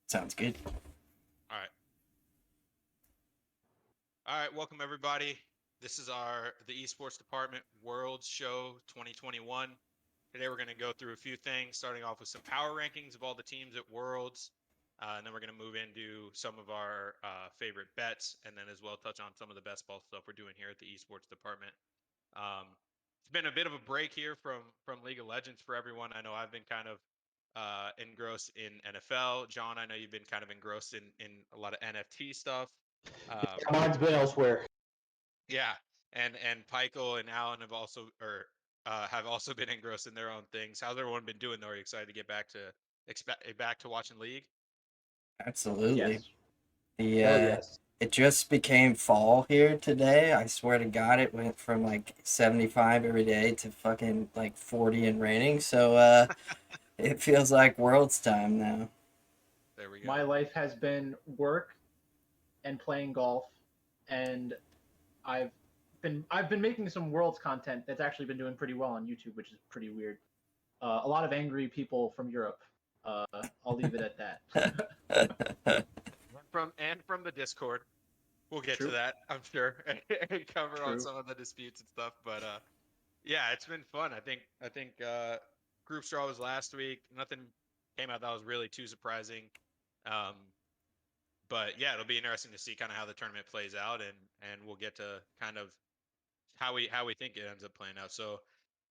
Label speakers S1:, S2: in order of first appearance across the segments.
S1: Sounds good.
S2: All right. All right, welcome everybody. This is the Esports Department Worlds Show 2021. Today we're going to go through a few things, starting off with some power rankings of all the teams at Worlds, and then we're going to move into some of our favorite bets, and then as well touch on some of the best ball stuff we're doing here at the Esports Department. Um, it's been a bit of a break here from League of Legends for everyone. I know I've been kind of engrossed in NFL. John, I know you've been kind of engrossed in a lot of NFT stuff. Um,
S3: Mine's been elsewhere.
S2: yeah, and Michael and Alan have also been engrossed in their own things. How's everyone been doing? Though, are you excited to get back to watching League?
S1: Absolutely.
S3: Yes.
S1: The
S3: Hell yes.
S1: it just became fall here today. I swear to God, it went from like 75 every day to fucking like 40 and raining. So it feels like world's time now.
S2: There we
S3: My
S2: go.
S3: life has been work and playing golf, and I've I've been making some worlds content that's actually been doing pretty well on YouTube, which is pretty weird. A lot of angry people from Europe. I'll leave it at that.
S2: From the Discord, we'll get to
S3: True.
S2: that, I'm sure, and cover on
S3: True.
S2: some of the disputes and stuff. But yeah, it's been fun. I think group straw was last week. Nothing came out that was really too surprising. Um, but yeah, it'll be interesting to see kind of how the tournament plays out, and we'll get to kind of how we think it ends up playing out. So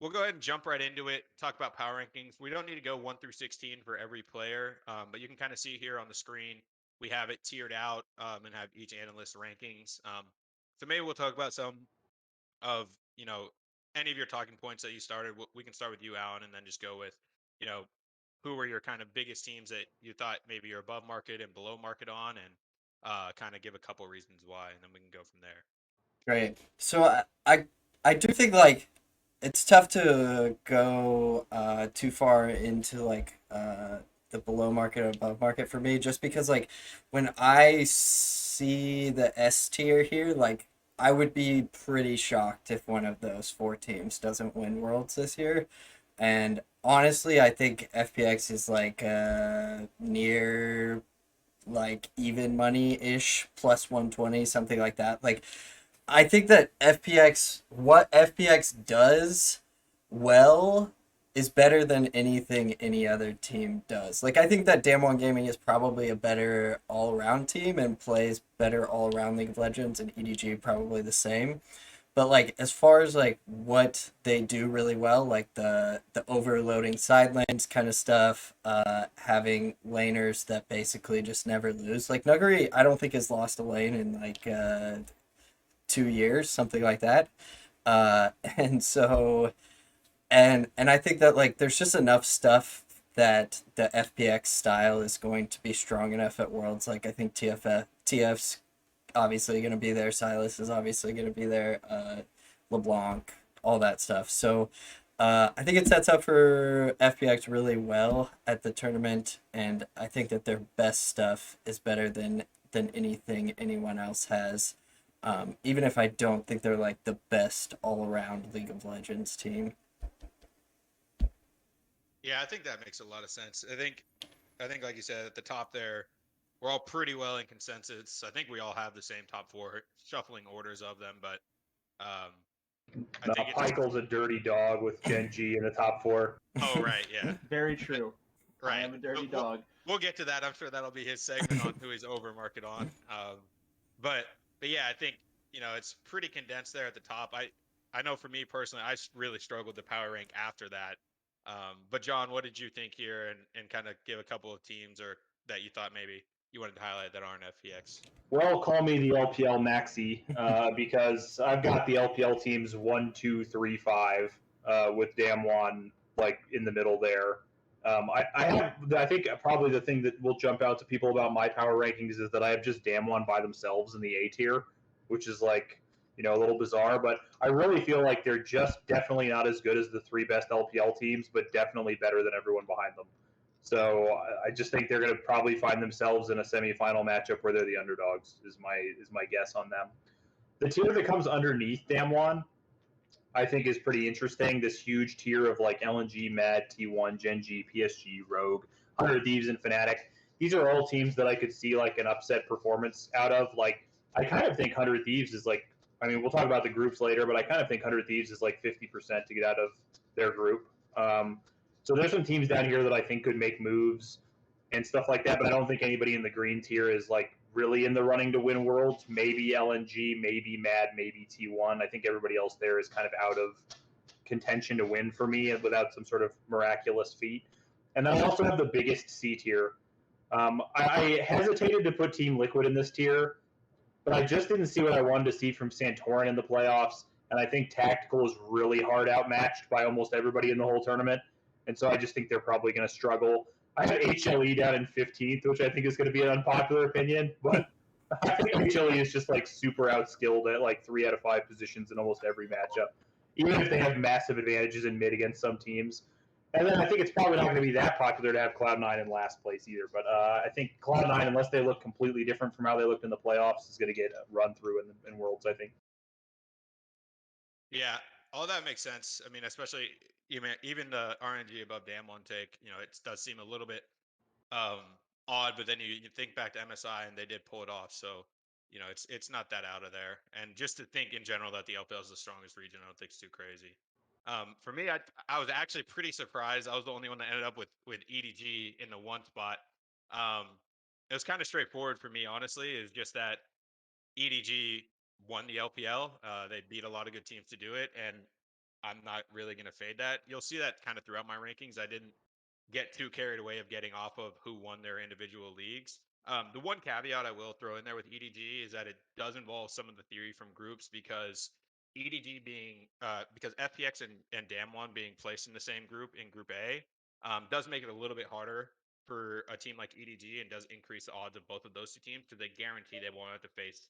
S2: we'll go ahead and jump right into it. Talk about power rankings. We don't need to go 1 through 16 for every player, but you can kind of see here on the screen we have it tiered out and have each analyst rankings. So maybe we'll talk about some of any of your talking points that you started. We can start with you, Alan, and then just go with you know who were your kind of biggest teams that you thought maybe you're above market and below market on, and kind of give a couple reasons why, and then we can go from there.
S1: Great. So I do think like it's tough to go too far into like the below market or above market for me just because like when I see the S tier here, like I would be pretty shocked if one of those four teams doesn't win Worlds this year. And honestly, I think FPX is like near like even money ish plus 120 something like that. Like I think that what FPX does well is better than anything any other team does. Like I think that Damwon Gaming is probably a better all around team and plays better all around League of Legends, and EDG probably the same. But like as far as like what they do really well, like the overloading side lanes kind of stuff, having laners that basically just never lose. Like Nuggery, I don't think has lost a lane in like 2 years, something like that. And so and I think that like there's just enough stuff that the FPX style is going to be strong enough at Worlds. Like I think TF's obviously going to be there. Silas is obviously going to be there. LeBlanc, all that stuff. So I think it sets up for FPX really well at the tournament, and I think that their best stuff is better than anything anyone else has. Even if I don't think they're like the best all around League of Legends team.
S2: Yeah, I think that makes a lot of sense. I think like you said at the top there, we're all pretty well in consensus. I think we all have the same top four shuffling orders of them, but um, I
S4: No,
S2: think it just
S4: Pykel's a dirty dog with Gen G in the top four.
S2: oh right, yeah,
S3: Very true. I
S2: right.
S3: am a dirty
S2: We'll,
S3: dog.
S2: we'll get to that. I'm sure that'll be his segment on who he's over market on. But but yeah, I think it's pretty condensed there at the top. I know for me personally, really struggled to power rank after that. But John, what did you think here, and kind of give a couple of teams or that you thought maybe you wanted to highlight that aren't FPX?
S4: Well, call me the LPL Maxi because I've got the LPL teams 1, 2, 3, 5 with Damwon like in the middle there. I think probably the thing that will jump out to people about my power rankings is that I have just Damwon by themselves in the A tier, which is like a little bizarre. But I really feel like they're just definitely not as good as the three best LPL teams, but definitely better than everyone behind them. So I just think they're going to probably find themselves in a semifinal matchup where they're the underdogs. Is my guess on them. The tier that comes underneath Damwon, I think, is pretty interesting. This huge tier of like LNG, Mad, T1, Gen G, PSG, Rogue, 100 Thieves, and Fnatic. these are all teams that I could see like an upset performance out of. Like I kind of think 100 Thieves is like, I mean, we'll talk about the groups later, but I kind of think 100 Thieves is like 50% to get out of their group. So there's some teams down here that I think could make moves and stuff like that, but I don't think anybody in the green tier is like really in the running to win Worlds. Maybe LNG, maybe Mad, maybe T1. I think everybody else there is kind of out of contention to win for me without some sort of miraculous feat. And then I also have the biggest C tier. I hesitated to put Team Liquid in this tier, but I just didn't see what I wanted to see from Santorin in the playoffs. And I think Tactical is really hard outmatched by almost everybody in the whole tournament. And so I just think they're probably going to struggle. I have HLE down in 15th, which I think is going to be an unpopular opinion, but I think HLE is just like super outskilled at like 3 out of 5 positions in almost every matchup, even if they have massive advantages in mid against some teams. And then I think it's probably not going to be that popular to have Cloud9 in last place either. But I think Cloud9, unless they look completely different from how they looked in the playoffs, is going to get run through in Worlds, I think.
S2: Yeah, all that makes sense. I mean, especially even the RNG above Dam one take, it does seem a little bit odd, but then you think back to MSI and they did pull it off. So, it's not that out of there. And just to think in general that the LPL is the strongest region, I don't think it's too crazy. For me, I was actually pretty surprised. I was the only one that ended up with EDG in the 1 spot. It was kind of straightforward for me, honestly. It's just that EDG won the LPL. They beat a lot of good teams to do it, and I'm not really going to fade that. You'll see that kind of throughout my rankings. I didn't get too carried away of getting off of who won their individual leagues. The one caveat I will throw in there with EDG is that it does involve some of the theory from groups because EDG being because FPX and Damwon being placed in the same group in Group A does make it a little bit harder for a team like EDG and does increase the odds of both of those two teams because they guarantee they won't have to face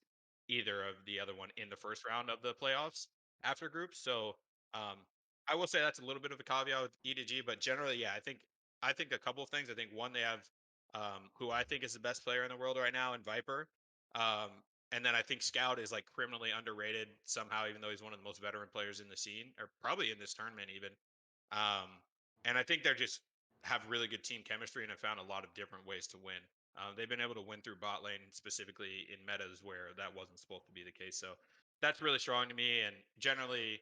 S2: either of the other one in the first round of the playoffs after groups. So I will say that's a little bit of a caveat with EDG, but generally, yeah, I think a couple of things. I think one, they have who I think is the best player in the world right now in Viper. And then I think Scout is like criminally underrated somehow, even though he's one of the most veteran players in the scene, or probably in this tournament even. And I think they're just have really good team chemistry and have found a lot of different ways to win. They've been able to win through bot lane, specifically in metas where that wasn't supposed to be the case. So that's really strong to me. And generally,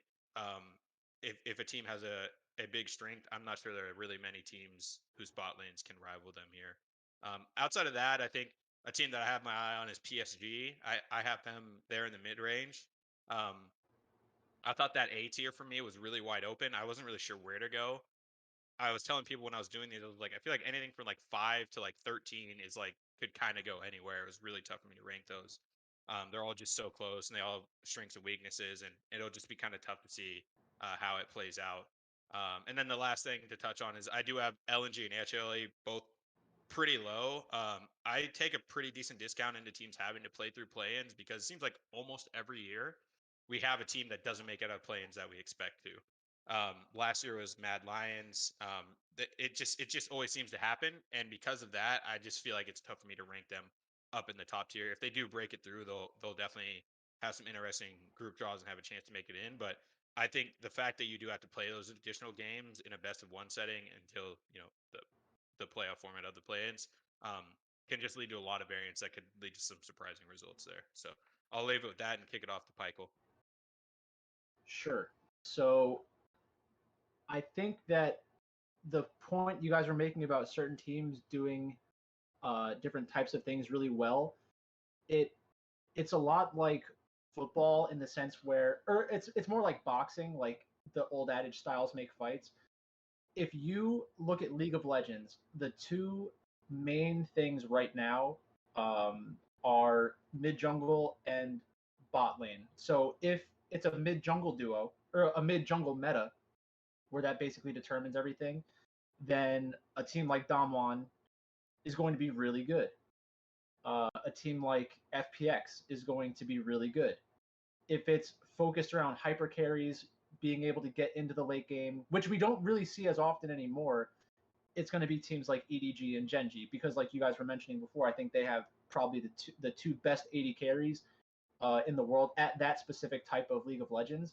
S2: if a team has a big strength, I'm not sure there are really many teams whose bot lanes can rival them here. Outside of that, I think a team that I have my eye on is PSG. I have them there in the mid range. I thought that A tier for me was really wide open. I wasn't really sure where to go. I was telling people when I was doing these, I was like, I feel like anything from like 5 to like 13 is like could kind of go anywhere. It was really tough for me to rank those. They're all just so close, and they all have strengths and weaknesses, and it'll just be kind of tough to see how it plays out. And then the last thing to touch on is I do have LNG and HLE both pretty low. I take a pretty decent discount into teams having to play through play-ins because it seems like almost every year we have a team that doesn't make it out of play-ins that we expect to. Last year was Mad Lions. It just always seems to happen, and because of that, I just feel like it's tough for me to rank them up in the top tier. If they do break it through, they'll definitely have some interesting group draws and have a chance to make it in. But I think the fact that you do have to play those additional games in a best of 1 setting until the playoff format of the play-ins can just lead to a lot of variance that could lead to some surprising results there. So I'll leave it with that and kick it off to Pikel.
S3: Sure. So I think that the point you guys were making about certain teams doing different types of things really well, it's a lot like football in the sense where, or it's more like boxing, like the old adage, styles make fights. If you look at League of Legends, the two main things right now are mid jungle and bot lane. So if it's a mid jungle duo or a mid jungle meta, where that basically determines everything, then a team like Damwon is going to be really good. A team like FPX is going to be really good. If it's focused around hyper carries, being able to get into the late game, which we don't really see as often anymore, it's going to be teams like EDG and Genji, because like you guys were mentioning before, I think they have probably the two best AD carries in the world at that specific type of League of Legends.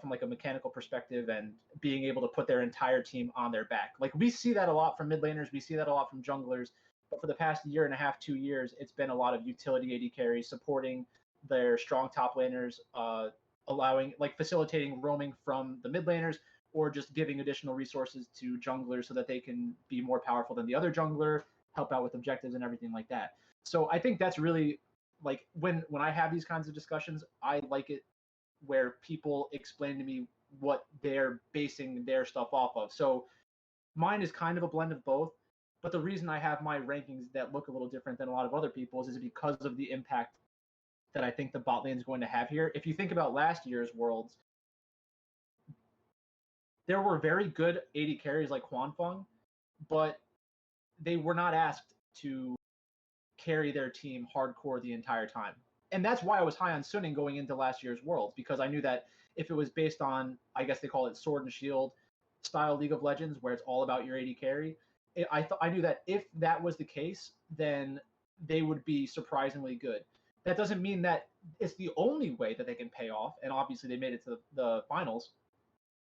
S3: From like a mechanical perspective and being able to put their entire team on their back. Like we see that a lot from mid laners, we see that a lot from junglers. But for the past year and a half, 2 years, it's been a lot of utility AD carries supporting their strong top laners, allowing like facilitating roaming from the mid laners or just giving additional resources to junglers so that they can be more powerful than the other jungler, help out with objectives and everything like that. So I think that's really like when I have these kinds of discussions, I like it where people explain to me what they're basing their stuff off of. So mine is kind of a blend of both, but the reason I have my rankings that look a little different than a lot of other people's is because of the impact that I think the bot lane is going to have here. If you think about last year's Worlds, there were very good AD carries like Quan Feng, but they were not asked to carry their team hardcore the entire time. And that's why I was high on Suning going into last year's Worlds, because I knew that if it was based on, I guess they call it Sword and Shield style League of Legends, where it's all about your AD carry, I knew that if that was the case, then they would be surprisingly good. That doesn't mean that it's the only way that they can pay off, and obviously they made it to the finals.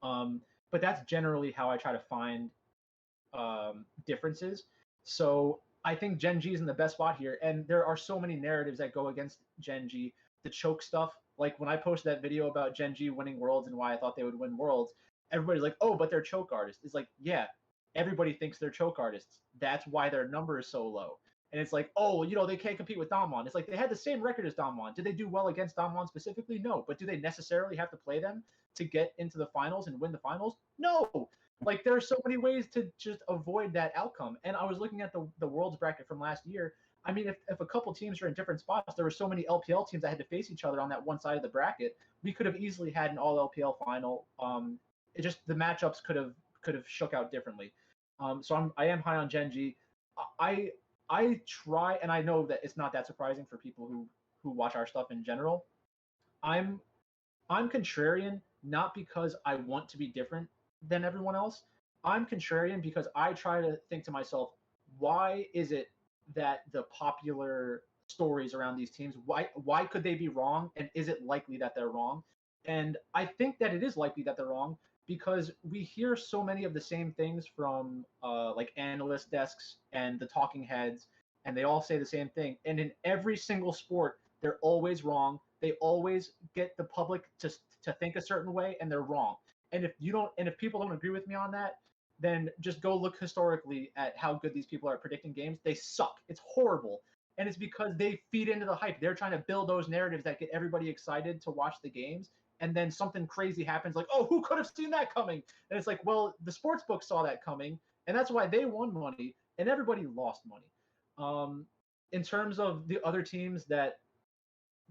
S3: But that's generally how I try to find differences. So I think Gen G is in the best spot here, and there are so many narratives that go against Gen G. The choke stuff, like when I posted that video about Gen G winning Worlds and why I thought they would win Worlds, everybody's like, "Oh, but they're choke artists." It's like, yeah, everybody thinks they're choke artists. That's why their number is so low. And it's like, oh, they can't compete with Damwon. It's like they had the same record as Damwon. Did they do well against Damwon specifically? No. But do they necessarily have to play them to get into the finals and win the finals? No. Like there are so many ways to just avoid that outcome. And I was looking at the Worlds bracket from last year. I mean, if a couple teams are in different spots, there were so many LPL teams that had to face each other on that one side of the bracket. We could have easily had an all LPL final. It just the matchups could have shook out differently. So I am high on Gen G. I try, and I know that it's not that surprising for people who watch our stuff in general. I'm contrarian not because I want to be different than everyone else. I'm contrarian because I try to think to myself, why is it that the popular stories around these teams, why could they be wrong, and is it likely that they're wrong? And I think that it is likely that they're wrong because we hear so many of the same things from like analyst desks and the talking heads, and they all say the same thing. And in every single sport, they're always wrong. They always get the public to think a certain way, and they're wrong. And if people don't agree with me on that, then just go look historically at how good these people are at predicting games. They suck. It's horrible. And it's because they feed into the hype. They're trying to build those narratives that get everybody excited to watch the games. And then something crazy happens, like, oh, who could have seen that coming? And it's like, well, the sports book saw that coming, and that's why they won money, and everybody lost money. In terms of the other teams that,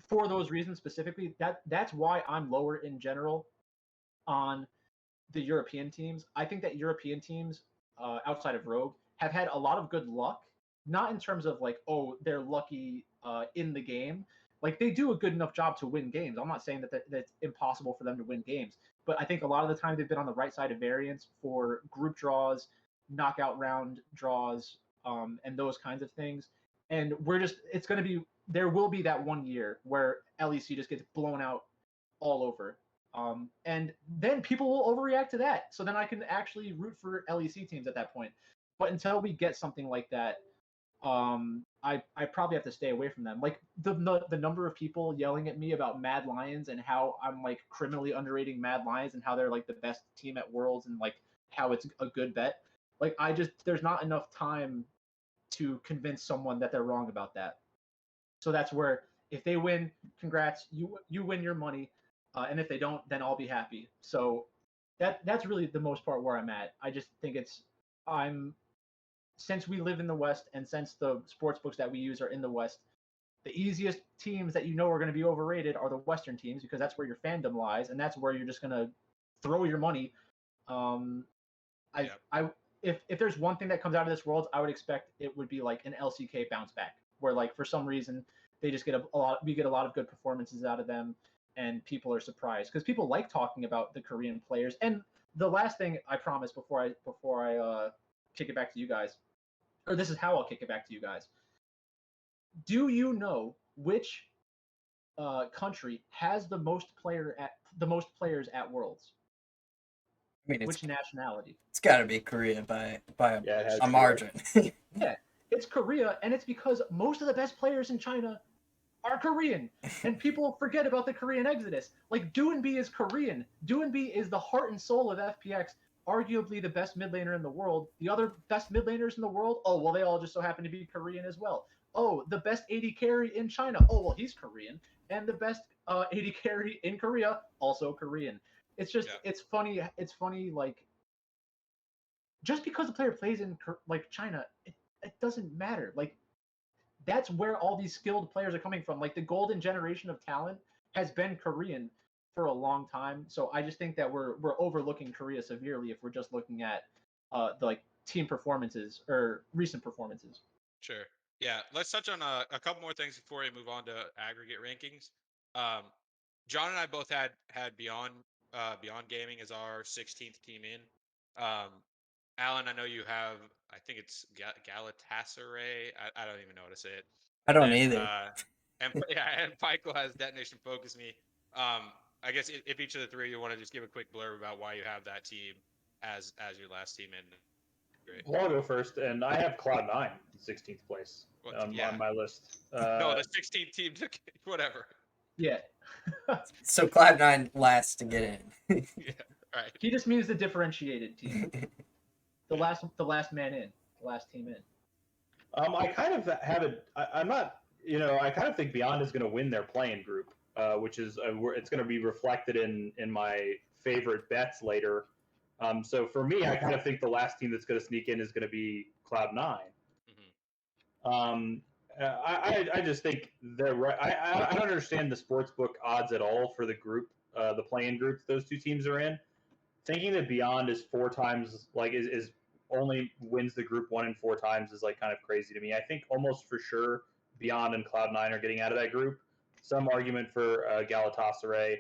S3: for those reasons specifically, that's why I'm lower in general on the European teams. I think that European teams, outside of Rogue, have had a lot of good luck. Not in terms of like, oh, they're lucky in the game. Like they do a good enough job to win games. I'm not saying that that's impossible for them to win games, but I think a lot of the time they've been on the right side of variance for group draws, knockout round draws, and those kinds of things. And it's going to be, there will be that one year where LEC just gets blown out all over. And then people will overreact to that. So then I can actually root for LEC teams at that point. But until we get something like that, I probably have to stay away from them. Like the number of people yelling at me about Mad Lions and how I'm like criminally underrating Mad Lions and how they're like the best team at Worlds and like how it's a good bet. Like there's not enough time to convince someone that they're wrong about that. So that's where if they win, congrats, you win your money, and if they don't, then I'll be happy. So that's really the most part where I'm at. I just think since we live in the West and since the sports books that we use are in the West, the easiest teams that are going to be overrated are the Western teams because that's where your fandom lies and that's where you're just going to throw your money. If there's one thing that comes out of this World, I would expect it would be like an LCK bounce back, where like for some reason they just get we get a lot of good performances out of them, and people are surprised because people like talking about the Korean players. And the last thing I promise before I kick it back to you guys, or this is how I'll kick it back to you guys. Do you know which country has the most players at Worlds?
S1: I mean,
S3: Which nationality?
S1: It's got to be Korea by
S4: Yeah, it has
S1: a
S4: to.
S1: margin.
S3: Yeah, It's Korea, and it's because most of the best players in China are Korean, and people forget about the Korean exodus. Like Doonbi is Korean. Doonbi is the heart and soul of FPX, arguably the best mid laner in the world. The other best mid laners in the world, oh well, they all just so happen to be Korean as well. Oh, the best AD carry in China, oh well, he's Korean, and the best AD carry in Korea, also Korean. It's just
S2: Yeah.
S3: it's funny. It's funny like just because the player plays in like China, it doesn't matter. Like that's where all these skilled players are coming from. Like the golden generation of talent has been Korean for a long time. So I just think that we're overlooking Korea severely if we're just looking at the like team performances or recent performances.
S2: Sure. Yeah. Let's touch on a couple more things before we move on to aggregate rankings. Um, John and I both had Beyond Gaming as our 16th team in. Alan, I know you have. I think it's Galatasaray. I don't even know how to say it.
S1: I
S2: And
S1: don't
S2: then
S1: either.
S2: and yeah, and Pyko has Detonation Focus Me. I guess if each of the three you want to just give a quick blurb about why you have that team as your last team in. Great.
S4: Well, I'll go first, and I have Cloud9 in 16th place
S2: Yeah.
S4: on my list.
S2: No, the 16th team took whatever.
S3: Yeah.
S1: So Cloud9 last to get in.
S2: Yeah. Right.
S3: He just means the differentiated team. The last man in, the last team in.
S4: I kind of have it. I'm not. I kind of think Beyond is going to win their playing group, which is it's going to be reflected in my favorite bets later. So for me, I kind of think the last team that's going to sneak in is going to be Cloud9. I just think they're right. I don't understand the sportsbook odds at all for the group, the playing group those two teams are in. Thinking that Beyond is 4 times is only wins the group 1 in 4 times is like kind of crazy to me. I think almost for sure Beyond and Cloud9 are getting out of that group. Some argument for Galatasaray,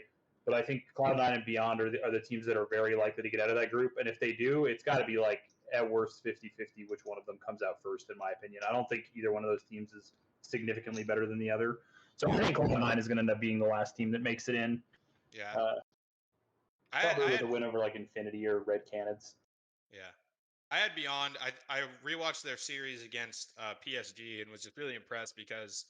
S4: but I think Cloud9 and Beyond are the teams that are very likely to get out of that group. And if they do, it's got to be like at worst 50-50 which one of them comes out first, in my opinion. I don't think either one of those teams is significantly better than the other. So I think Cloud9 is going to end up being the last team that makes it in.
S2: Yeah.
S4: Probably with a win over like Infinity or Red Canids.
S2: Yeah. I had Beyond. I rewatched their series against PSG and was just really impressed because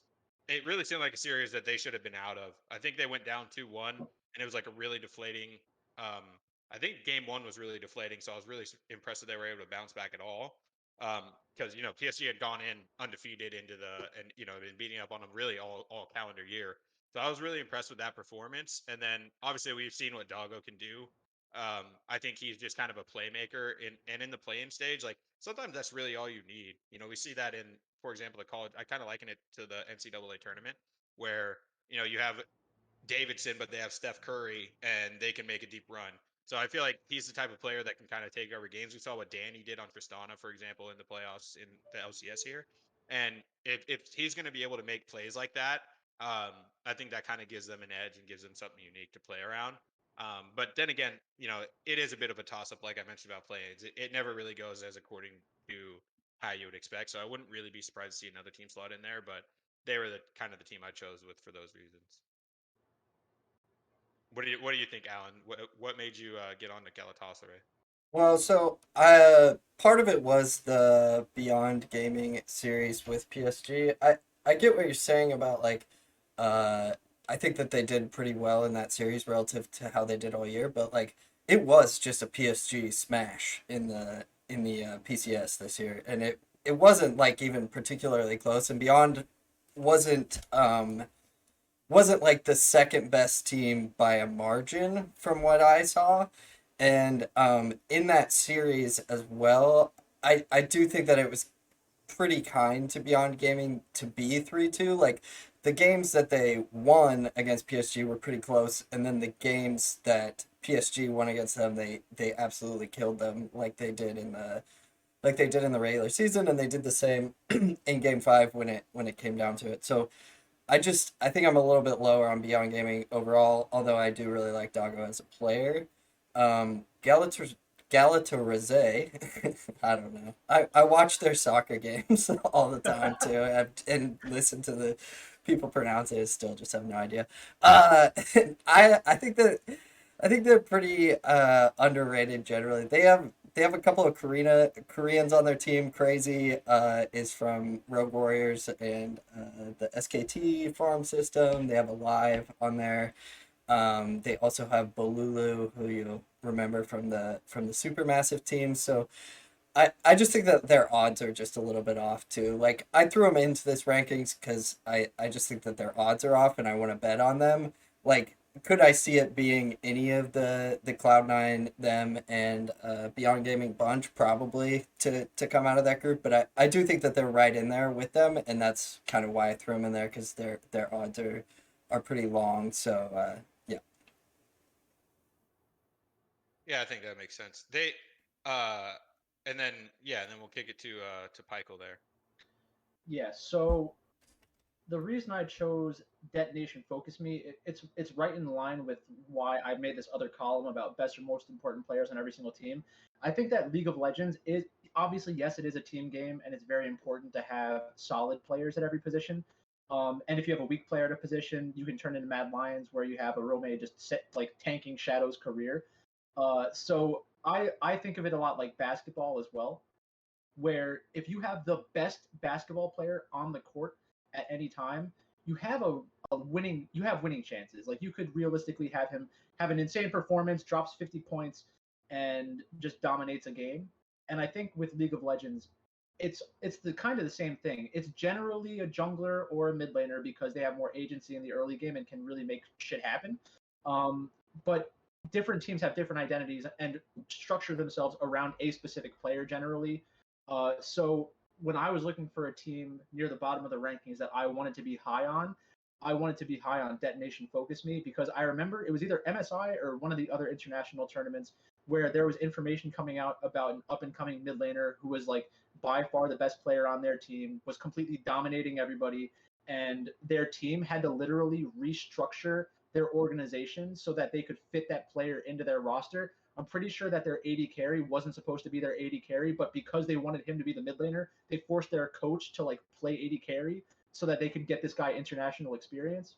S2: it really seemed like a series that they should have been out of. I think they went down 2-1 and it was like a really deflating. I think game 1 was really deflating, so I was really impressed that they were able to bounce back at all. Because PSG had gone in undefeated into and been beating up on them really all calendar year. So I was really impressed with that performance. And then obviously we've seen what Doggo can do. I think he's just kind of a playmaker in the play-in stage. Like sometimes that's really all you need. We see that in, for example, the college. I kind of liken it to the NCAA tournament where you have Davidson, but they have Steph Curry and they can make a deep run. So I feel like he's the type of player that can kind of take over games. We saw what Danny did on Tristana, for example, in the playoffs in the LCS here. And if he's going to be able to make plays like that, I think that kind of gives them an edge and gives them something unique to play around. But then again, it is a bit of a toss-up, like I mentioned about plays. It never really goes as according to how you would expect. So I wouldn't really be surprised to see another team slot in there, but they were the kind of the team I chose with for those reasons. What do you think, Alan? What made you get on to Galatasaray?
S1: Well, so part of it was the Beyond Gaming series with PSG. I get what you're saying about like I think that they did pretty well in that series relative to how they did all year, but like it was just a PSG smash in the PCS this year, and it wasn't like even particularly close, and Beyond wasn't wasn't like the second best team by a margin from what I saw. And in that series as well, I do think that it was pretty kind to Beyond Gaming to be 3-2. Like the games that they won against PSG were pretty close, and then the games that PSG won against them, they absolutely killed them like they did in the regular season, and they did the same in game 5 when it came down to it. So I think I'm a little bit lower on Beyond Gaming overall, although I do really like Doggo as a player. Galatasaray, I don't know. I watch their soccer games all the time too, and listen to the people pronounce it. Still, just have no idea. I think they're pretty underrated generally. They have they have a couple of Koreans on their team. Crazy is from Rogue Warriors and the SKT farm system. They have a live on there. They also have Bolulu, who you remember from the Supermassive team. So I just think that their odds are just a little bit off too. Like I threw them into this rankings because I just think that their odds are off and I want to bet on them. Like could I see it being any of the Cloud9, them, and Beyond Gaming bunch probably to come out of that group, but I do think that they're right in there with them, and that's kind of why I threw them in there because their odds are pretty long. So yeah.
S2: Yeah, I think that makes sense. They, uh, and then yeah, and then we'll kick it to Pykel there.
S3: Yeah, so the reason I chose Detonation Focus Me, it's right in line with why I made this other column about best or most important players on every single team. I think that League of Legends is obviously, yes, it is a team game, and it's very important to have solid players at every position. And if you have a weak player at a position, you can turn into Mad Lions, where you have a Rome just set, like tanking Shadow's career. So I think of it a lot like basketball as well, where if you have the best basketball player on the court at any time, you have winning chances. Like you could realistically have him have an insane performance, drops 50 points, and just dominates a game. And I think with League of Legends, it's the kind of the same thing. It's generally a jungler or a mid laner because they have more agency in the early game and can really make shit happen. But different teams have different identities and structure themselves around a specific player generally. So when I was looking for a team near the bottom of the rankings that I wanted to be high on, I wanted to be high on Detonation Focus Me because I remember it was either MSI or one of the other international tournaments where there was information coming out about an up and coming mid laner who was like by far the best player on their team, was completely dominating everybody, and their team had to literally restructure their organization so that they could fit that player into their roster. I'm pretty sure that their AD carry wasn't supposed to be their AD carry, but because they wanted him to be the mid laner, they forced their coach to like play AD carry so that they could get this guy international experience.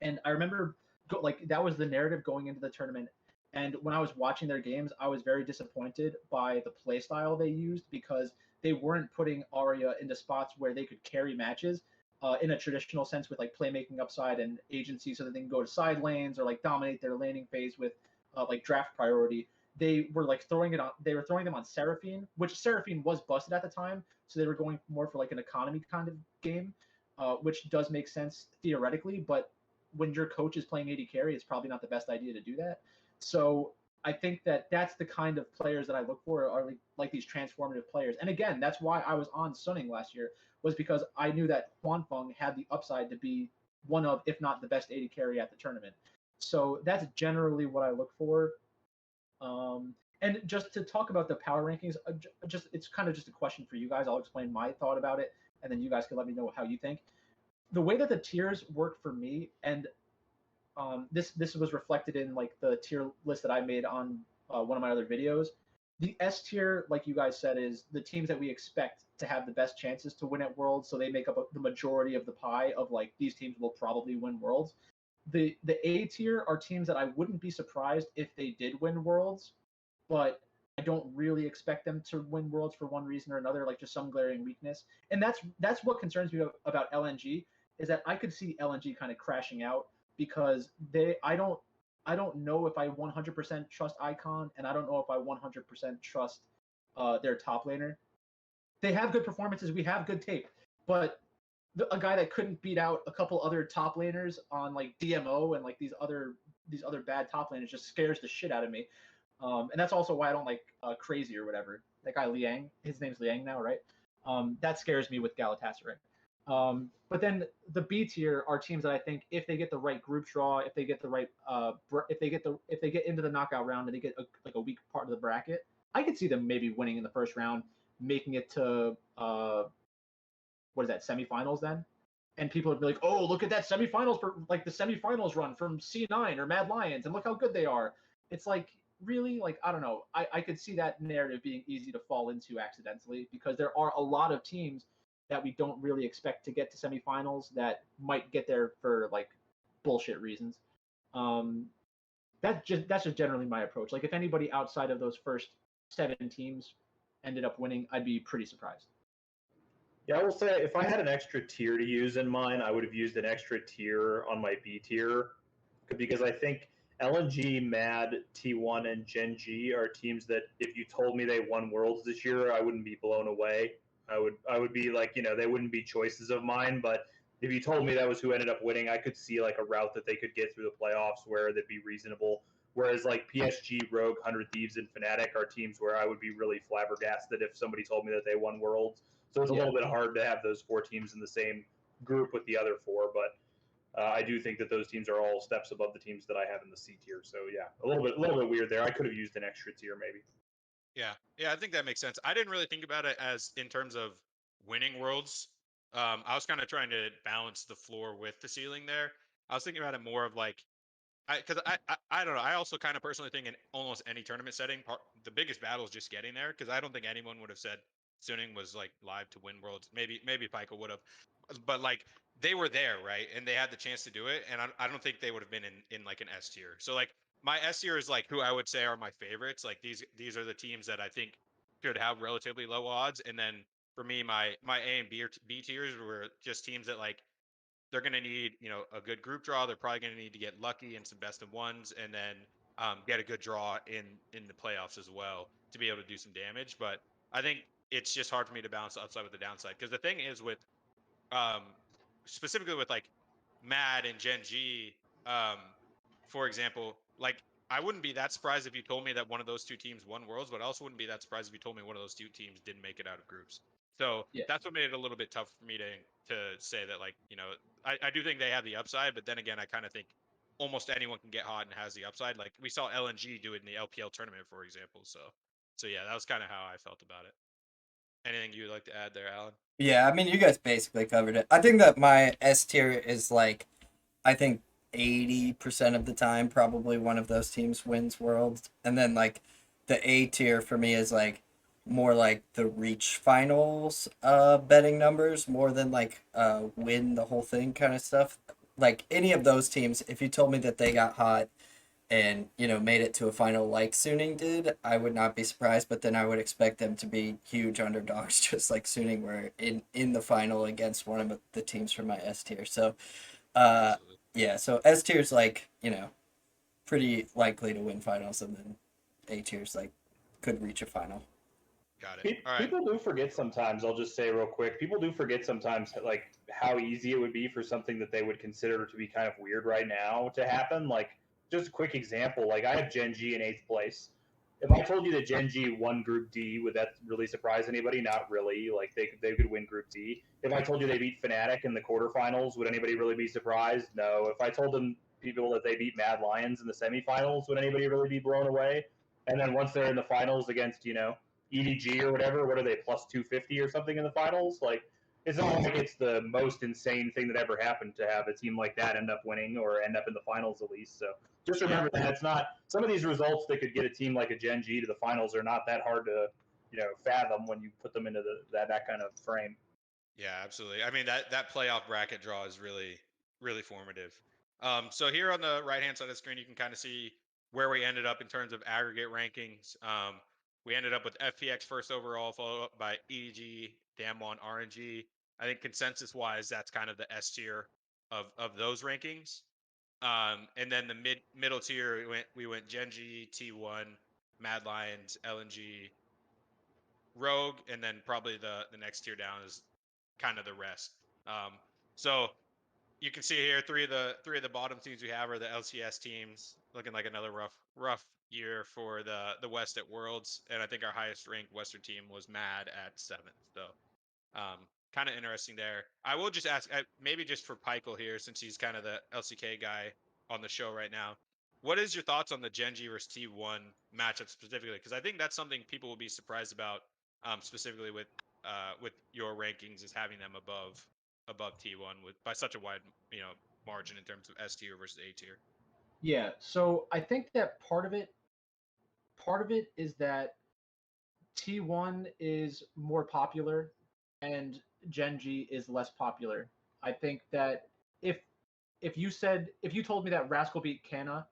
S3: And I remember like that was the narrative going into the tournament. And when I was watching their games, I was very disappointed by the play style they used because they weren't putting Arya into spots where they could carry matches in a traditional sense with like playmaking upside and agency so that they can go to side lanes or like dominate their laning phase with like draft priority. They were like throwing it on. They were throwing them on Seraphine, which Seraphine was busted at the time, so they were going more for like an economy kind of game, which does make sense theoretically. But when your coach is playing AD carry, it's probably not the best idea to do that. So I think that that's the kind of players that I look for are like these transformative players. And again, that's why I was on Sunning last year was because I knew that Huan Feng had the upside to be one of, if not the best AD carry at the tournament. So that's generally what I look for. And just to talk about the power rankings, just it's kind of just a question for you guys. I'll explain my thought about it, and then you guys can let me know how you think. The way that the tiers work for me, and this was reflected in like the tier list that I made on one of my other videos. The S tier, like you guys said, is the teams that we expect to have the best chances to win at Worlds, so they make up the majority of the pie of like these teams will probably win Worlds. The A tier are teams that I wouldn't be surprised if they did win Worlds, but I don't really expect them to win Worlds for one reason or another, like just some glaring weakness. And that's what concerns me about LNG is that I could see LNG kind of crashing out because I don't know if I 100% trust Icon, and I don't know if I 100% trust their top laner. They have good performances. We have good tape, but a guy that couldn't beat out a couple other top laners on like DMO and like these other bad top laners just scares the shit out of me. And that's also why I don't like Crazy or whatever. That guy Liang, his name's Liang now, right? That scares me with Galatasaray. But then the B tier are teams that I think if they get the right group draw, if they get the right, if they get into the knockout round and they get like a weak part of the bracket, I could see them maybe winning in the first round, making it to what is that semifinals then, and people would be like, oh, look at that semifinals for like the semifinals run from C9 or Mad Lions, and look how good they are. It's like really like I don't know. I could see that narrative being easy to fall into accidentally because there are a lot of teams that we don't really expect to get to semifinals that might get there for like bullshit reasons. Um, that's just generally my approach. Like if anybody outside of those first 7 teams ended up winning, I'd be pretty surprised.
S4: Yeah, I will say if I had an extra tier to use in mine, I would have used an extra tier on my B tier because I think LNG, Mad, T1, and Gen G are teams that if you told me they won Worlds this year, I wouldn't be blown away. I would be like, they wouldn't be choices of mine, but if you told me that was who ended up winning, I could see like a route that they could get through the playoffs where they'd be reasonable. Whereas like PSG, Rogue, 100 Thieves, and Fnatic are teams where I would be really flabbergasted if somebody told me that they won Worlds. So it's a little bit hard to have those 4 teams in the same group with the other 4, but I do think that those teams are all steps above the teams that I have in the C tier. So yeah, a little bit weird there. I could have used an extra tier maybe.
S2: Yeah, I think that makes sense. I didn't really think about it as in terms of winning worlds. I was kind of trying to balance the floor with the ceiling there. I was thinking about it more of like, because I don't know. I also kind of personally think in almost any tournament setting, the biggest battle is just getting there. Because I don't think anyone would have said Suning was like live to win worlds. Maybe Pico would have, but like they were there, right? And they had the chance to do it. And I don't think they would have been in like an S tier. So like my S tier is like who I would say are my favorites. Like these are the teams that I think could have relatively low odds. And then for me, my A and B tiers were just teams that like they're going to need, a good group draw. They're probably going to need to get lucky in some best of ones, and then get a good draw in the playoffs as well to be able to do some damage. But I think it's just hard for me to balance the upside with the downside because the thing is with um, specifically with like Mad and Gen G, um, for example, like I wouldn't be that surprised if you told me that one of those 2 teams won Worlds, but I also wouldn't be that surprised if you told me one of those 2 teams didn't make it out of groups. So
S3: Yeah.
S2: that's what made it a little bit tough for me to say that like I do think they have the upside, but then again I kind of think almost anyone can get hot and has the upside. Like we saw LNG do it in the LPL tournament, for example. So yeah, that was kind of how I felt about it. Anything you would like to add there, Alan?
S1: Yeah, I mean, you guys basically covered it. I think that my S tier is like, I think 80% of the time, probably one of those teams wins Worlds. And then, like, the A tier for me is like more like the reach finals betting numbers more than like win the whole thing kind of stuff. Like, any of those teams, if you told me that they got hot and made it to a final like Suning did, I would not be surprised. But then I would expect them to be huge underdogs, just like Suning were in the final against one of the teams from my S tier. So
S2: Absolutely.
S1: yeah, so S tier's like pretty likely to win finals, and then A tier's like could reach a final.
S2: Got it. All right.
S4: People do forget sometimes. I'll just say real quick. People do forget sometimes like how easy it would be for something that they would consider to be kind of weird right now to happen. Like just a quick example. Like I have Gen G in 8th place. If I told you that Gen G won Group D, would that really surprise anybody? Not really. Like they could win Group D. If I told you they beat Fnatic in the quarterfinals, would anybody really be surprised? No. If I told people that they beat Mad Lions in the semifinals, would anybody really be blown away? And then once they're in the finals against EDG or whatever, what are they, plus 250 or something in the finals? Like, it's not like it's the most insane thing that ever happened to have a team like that end up winning or end up in the finals at least. So just remember that it's not some of these results that could get a team like a Gen G to the finals are not that hard to fathom when you put them into that kind of frame.
S2: Yeah, absolutely. I mean that playoff bracket draw is really formative. So here on the right hand side of the screen, you can kind of see where we ended up in terms of aggregate rankings. We ended up with FPX first overall, followed up by EDG, Damwon, RNG. I think consensus wise, that's kind of the S tier of those rankings. And then the middle tier, we went Gen G, T1, Mad Lions, LNG, Rogue, and then probably the next tier down is kind of the rest. So you can see here three of the bottom teams we have are the LCS teams, looking like another rough year for the West at Worlds, and I think our highest ranked Western team was Mad at 7th. So kind of interesting there. I will just ask, maybe just for Pykel here, since he's kind of the LCK guy on the show right now. What is your thoughts on the Gen G versus T1 matchup specifically? Because I think that's something people will be surprised about, specifically with your rankings, is having them above T1 by such a wide margin in terms of S tier versus A tier.
S3: Yeah, so I think that part of it is that T1 is more popular and Gen G is less popular. I think that if if you told me that Rascal beat Kana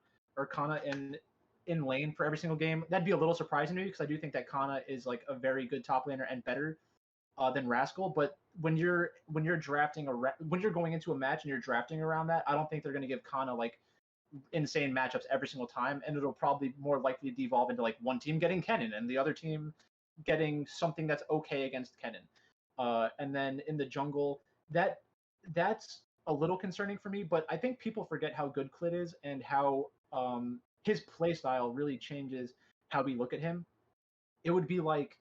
S3: in in lane for every single game, that'd be a little surprising to me because I do think that Kana is like a very good top laner and better than Rascal. But when you're drafting when you're going into a match and you're drafting around that, I don't think they're going to give Kana like insane matchups every single time, and it'll probably more likely devolve into like one team getting Kennen and the other team getting something that's okay against Kennen. And then in the jungle, that's a little concerning for me, but I think people forget how good Clit is and how his play style really changes how we look at him. It would be like,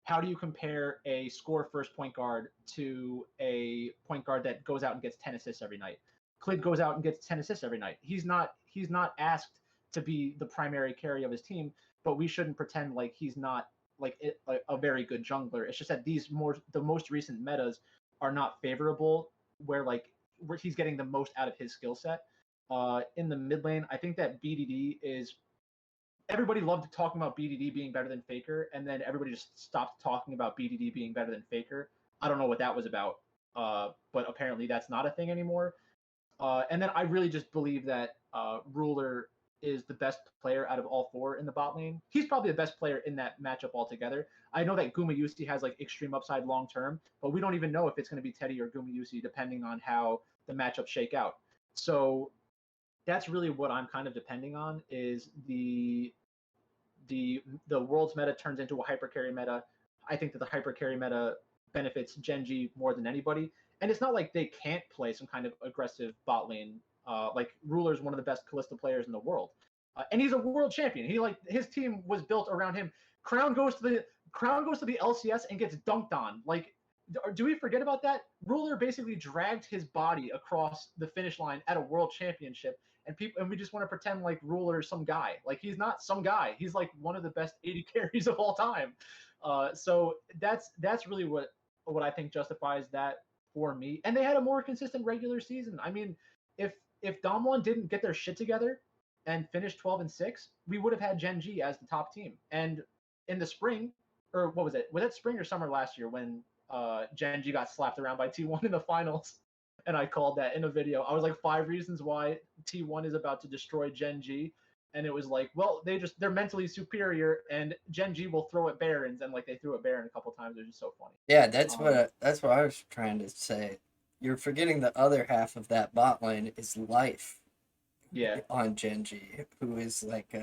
S3: how do you compare a score first point guard to a point guard that goes out and gets 10 assists every night? Clit goes out and gets 10 assists every night. He's not asked to be the primary carry of his team, but we shouldn't pretend like he's not like a very good jungler. It's just that the most recent metas are not favorable where he's getting the most out of his skill set. In the mid lane, I think that BDD is everybody loved talking about BDD being better than Faker, and then everybody just stopped talking about BDD being better than Faker. I don't know what that was about, but apparently that's not a thing anymore. And then I really just believe that Ruler is the best player out of all four in the bot lane. He's probably the best player in that matchup altogether. I know that Gumayusi has like extreme upside long term, but we don't even know if it's going to be Teddy or Gumayusi depending on how the matchups shake out. So that's really what I'm kind of depending on is the world's meta turns into a hyper carry meta. I think that the hyper carry meta benefits Genji more than anybody. And it's not like they can't play some kind of aggressive bot lane. Like Ruler's one of the best Kalista players in the world, and he's a world champion. His team was built around him. Crown goes to the LCS and gets dunked on. Like, do we forget about that? Ruler basically dragged his body across the finish line at a world championship, and we just want to pretend like Ruler is some guy. Like, he's not some guy. He's like one of the best 80 carries of all time. So that's really what I think justifies that for me. And they had a more consistent regular season. I mean, if Damwon didn't get their shit together and finish 12-6, we would have had Genji as the top team. And in the spring, or what was it? Was it spring or summer last year when Genji got slapped around by T1 in the finals? And I called that in a video. I was like, 5 reasons why T1 is about to destroy Genji. And it was like, well, they're mentally superior, and Genji will throw at Barons, and like they threw at Baron a couple times. It was just so funny.
S1: Yeah, that's what I was trying to say. You're forgetting the other half of that bot lane is Life.
S3: Yeah.
S1: On Genji, who is like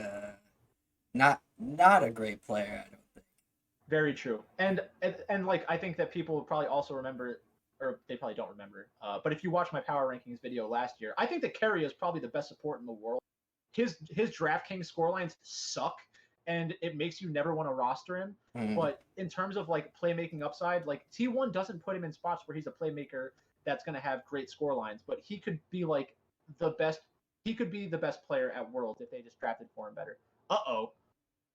S1: not a great player, I don't think.
S3: Very true. And like I think that people would probably also remember, or they probably don't remember. But if you watch my power rankings video last year, I think that Carry is probably the best support in the world. His DraftKings scorelines suck, and it makes you never want to roster him. But in terms of like playmaking upside, like T1 doesn't put him in spots where he's a playmaker that's going to have great scorelines, but he could be like the best. He could be the best player at Worlds if they just drafted for him better. Uh-oh.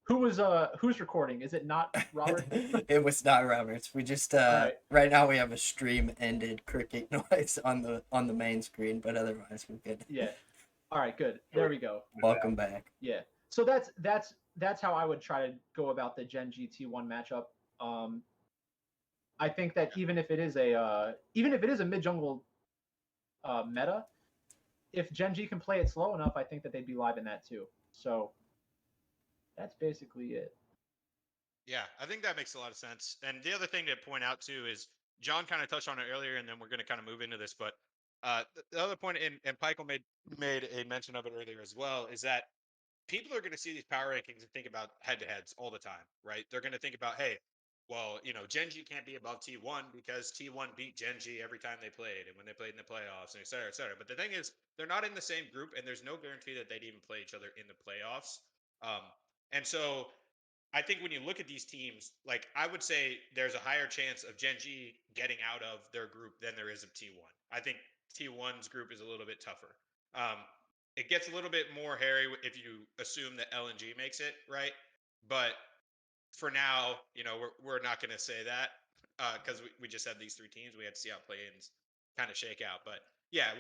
S3: Who's recording? Is it not Robert?
S1: It was not Roberts. We just right now we have a stream ended cricket noise on the main screen, but otherwise we're good.
S3: Yeah. All right, good. There we go.
S1: Welcome back.
S3: Yeah. So that's how I would try to go about the Genji T1 matchup. I think that even if it is a mid jungle meta, if Genji can play it slow enough, I think that they'd be live in that too. So that's basically it.
S2: Yeah, I think that makes a lot of sense. And the other thing to point out too is John kind of touched on it earlier, and then we're going to kind of move into this. But the other point, and Michael made a mention of it earlier as well, is that people are going to see these power rankings and think about head-to-heads all the time, right? They're going to think about, hey, well, Genji can't be above T1 because T1 beat Genji every time they played and when they played in the playoffs, and et cetera, et cetera. But the thing is, they're not in the same group, and there's no guarantee that they'd even play each other in the playoffs. And so I think when you look at these teams, like I would say there's a higher chance of Genji getting out of their group than there is of T1. I think T1's group is a little bit tougher. It gets a little bit more hairy if you assume that LNG makes it, right? But for now, we're not going to say that because we just had these 3 teams. We had to see how play-ins kind of shake out. But yeah,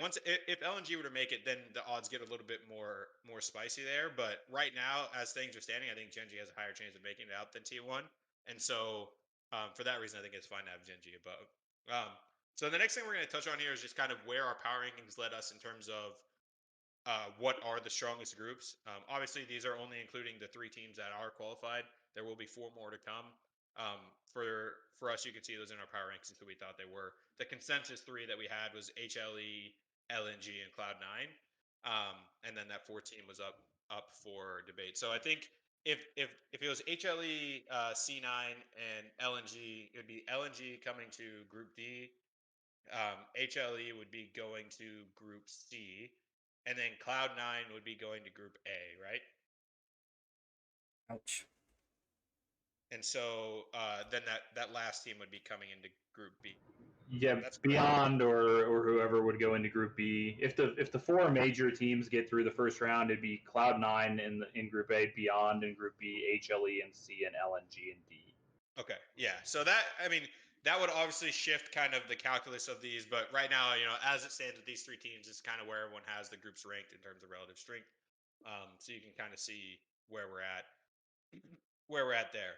S2: if LNG were to make it, then the odds get a little bit more spicy there. But right now, as things are standing, I think Genji has a higher chance of making it out than T1. And so for that reason, I think it's fine to have Genji above. So the next thing we're going to touch on here is just kind of where our power rankings led us in terms of what are the strongest groups. Obviously, these are only including the 3 teams that are qualified. There will be 4 more to come. For us, you can see those in our power rankings who we thought they were. The consensus 3 that we had was HLE, LNG, and Cloud9, and then that 4 team was up for debate. So I think if it was HLE, C9, and LNG, it would be LNG coming to Group D. HLE would be going to Group C, and then Cloud9 would be going to Group A, right?
S1: Ouch.
S2: And so then that last team would be coming into Group B.
S4: Yeah,
S2: That's
S4: Beyond or whoever would go into Group B. If the 4 major teams get through the first round, it'd be Cloud9 in Group A, Beyond in Group B, HLE and C, and LNG and D.
S2: Okay, yeah. So that would obviously shift kind of the calculus of these, but right now, as it stands with these 3 teams, is kind of where everyone has the groups ranked in terms of relative strength. So you can kind of see where we're at there.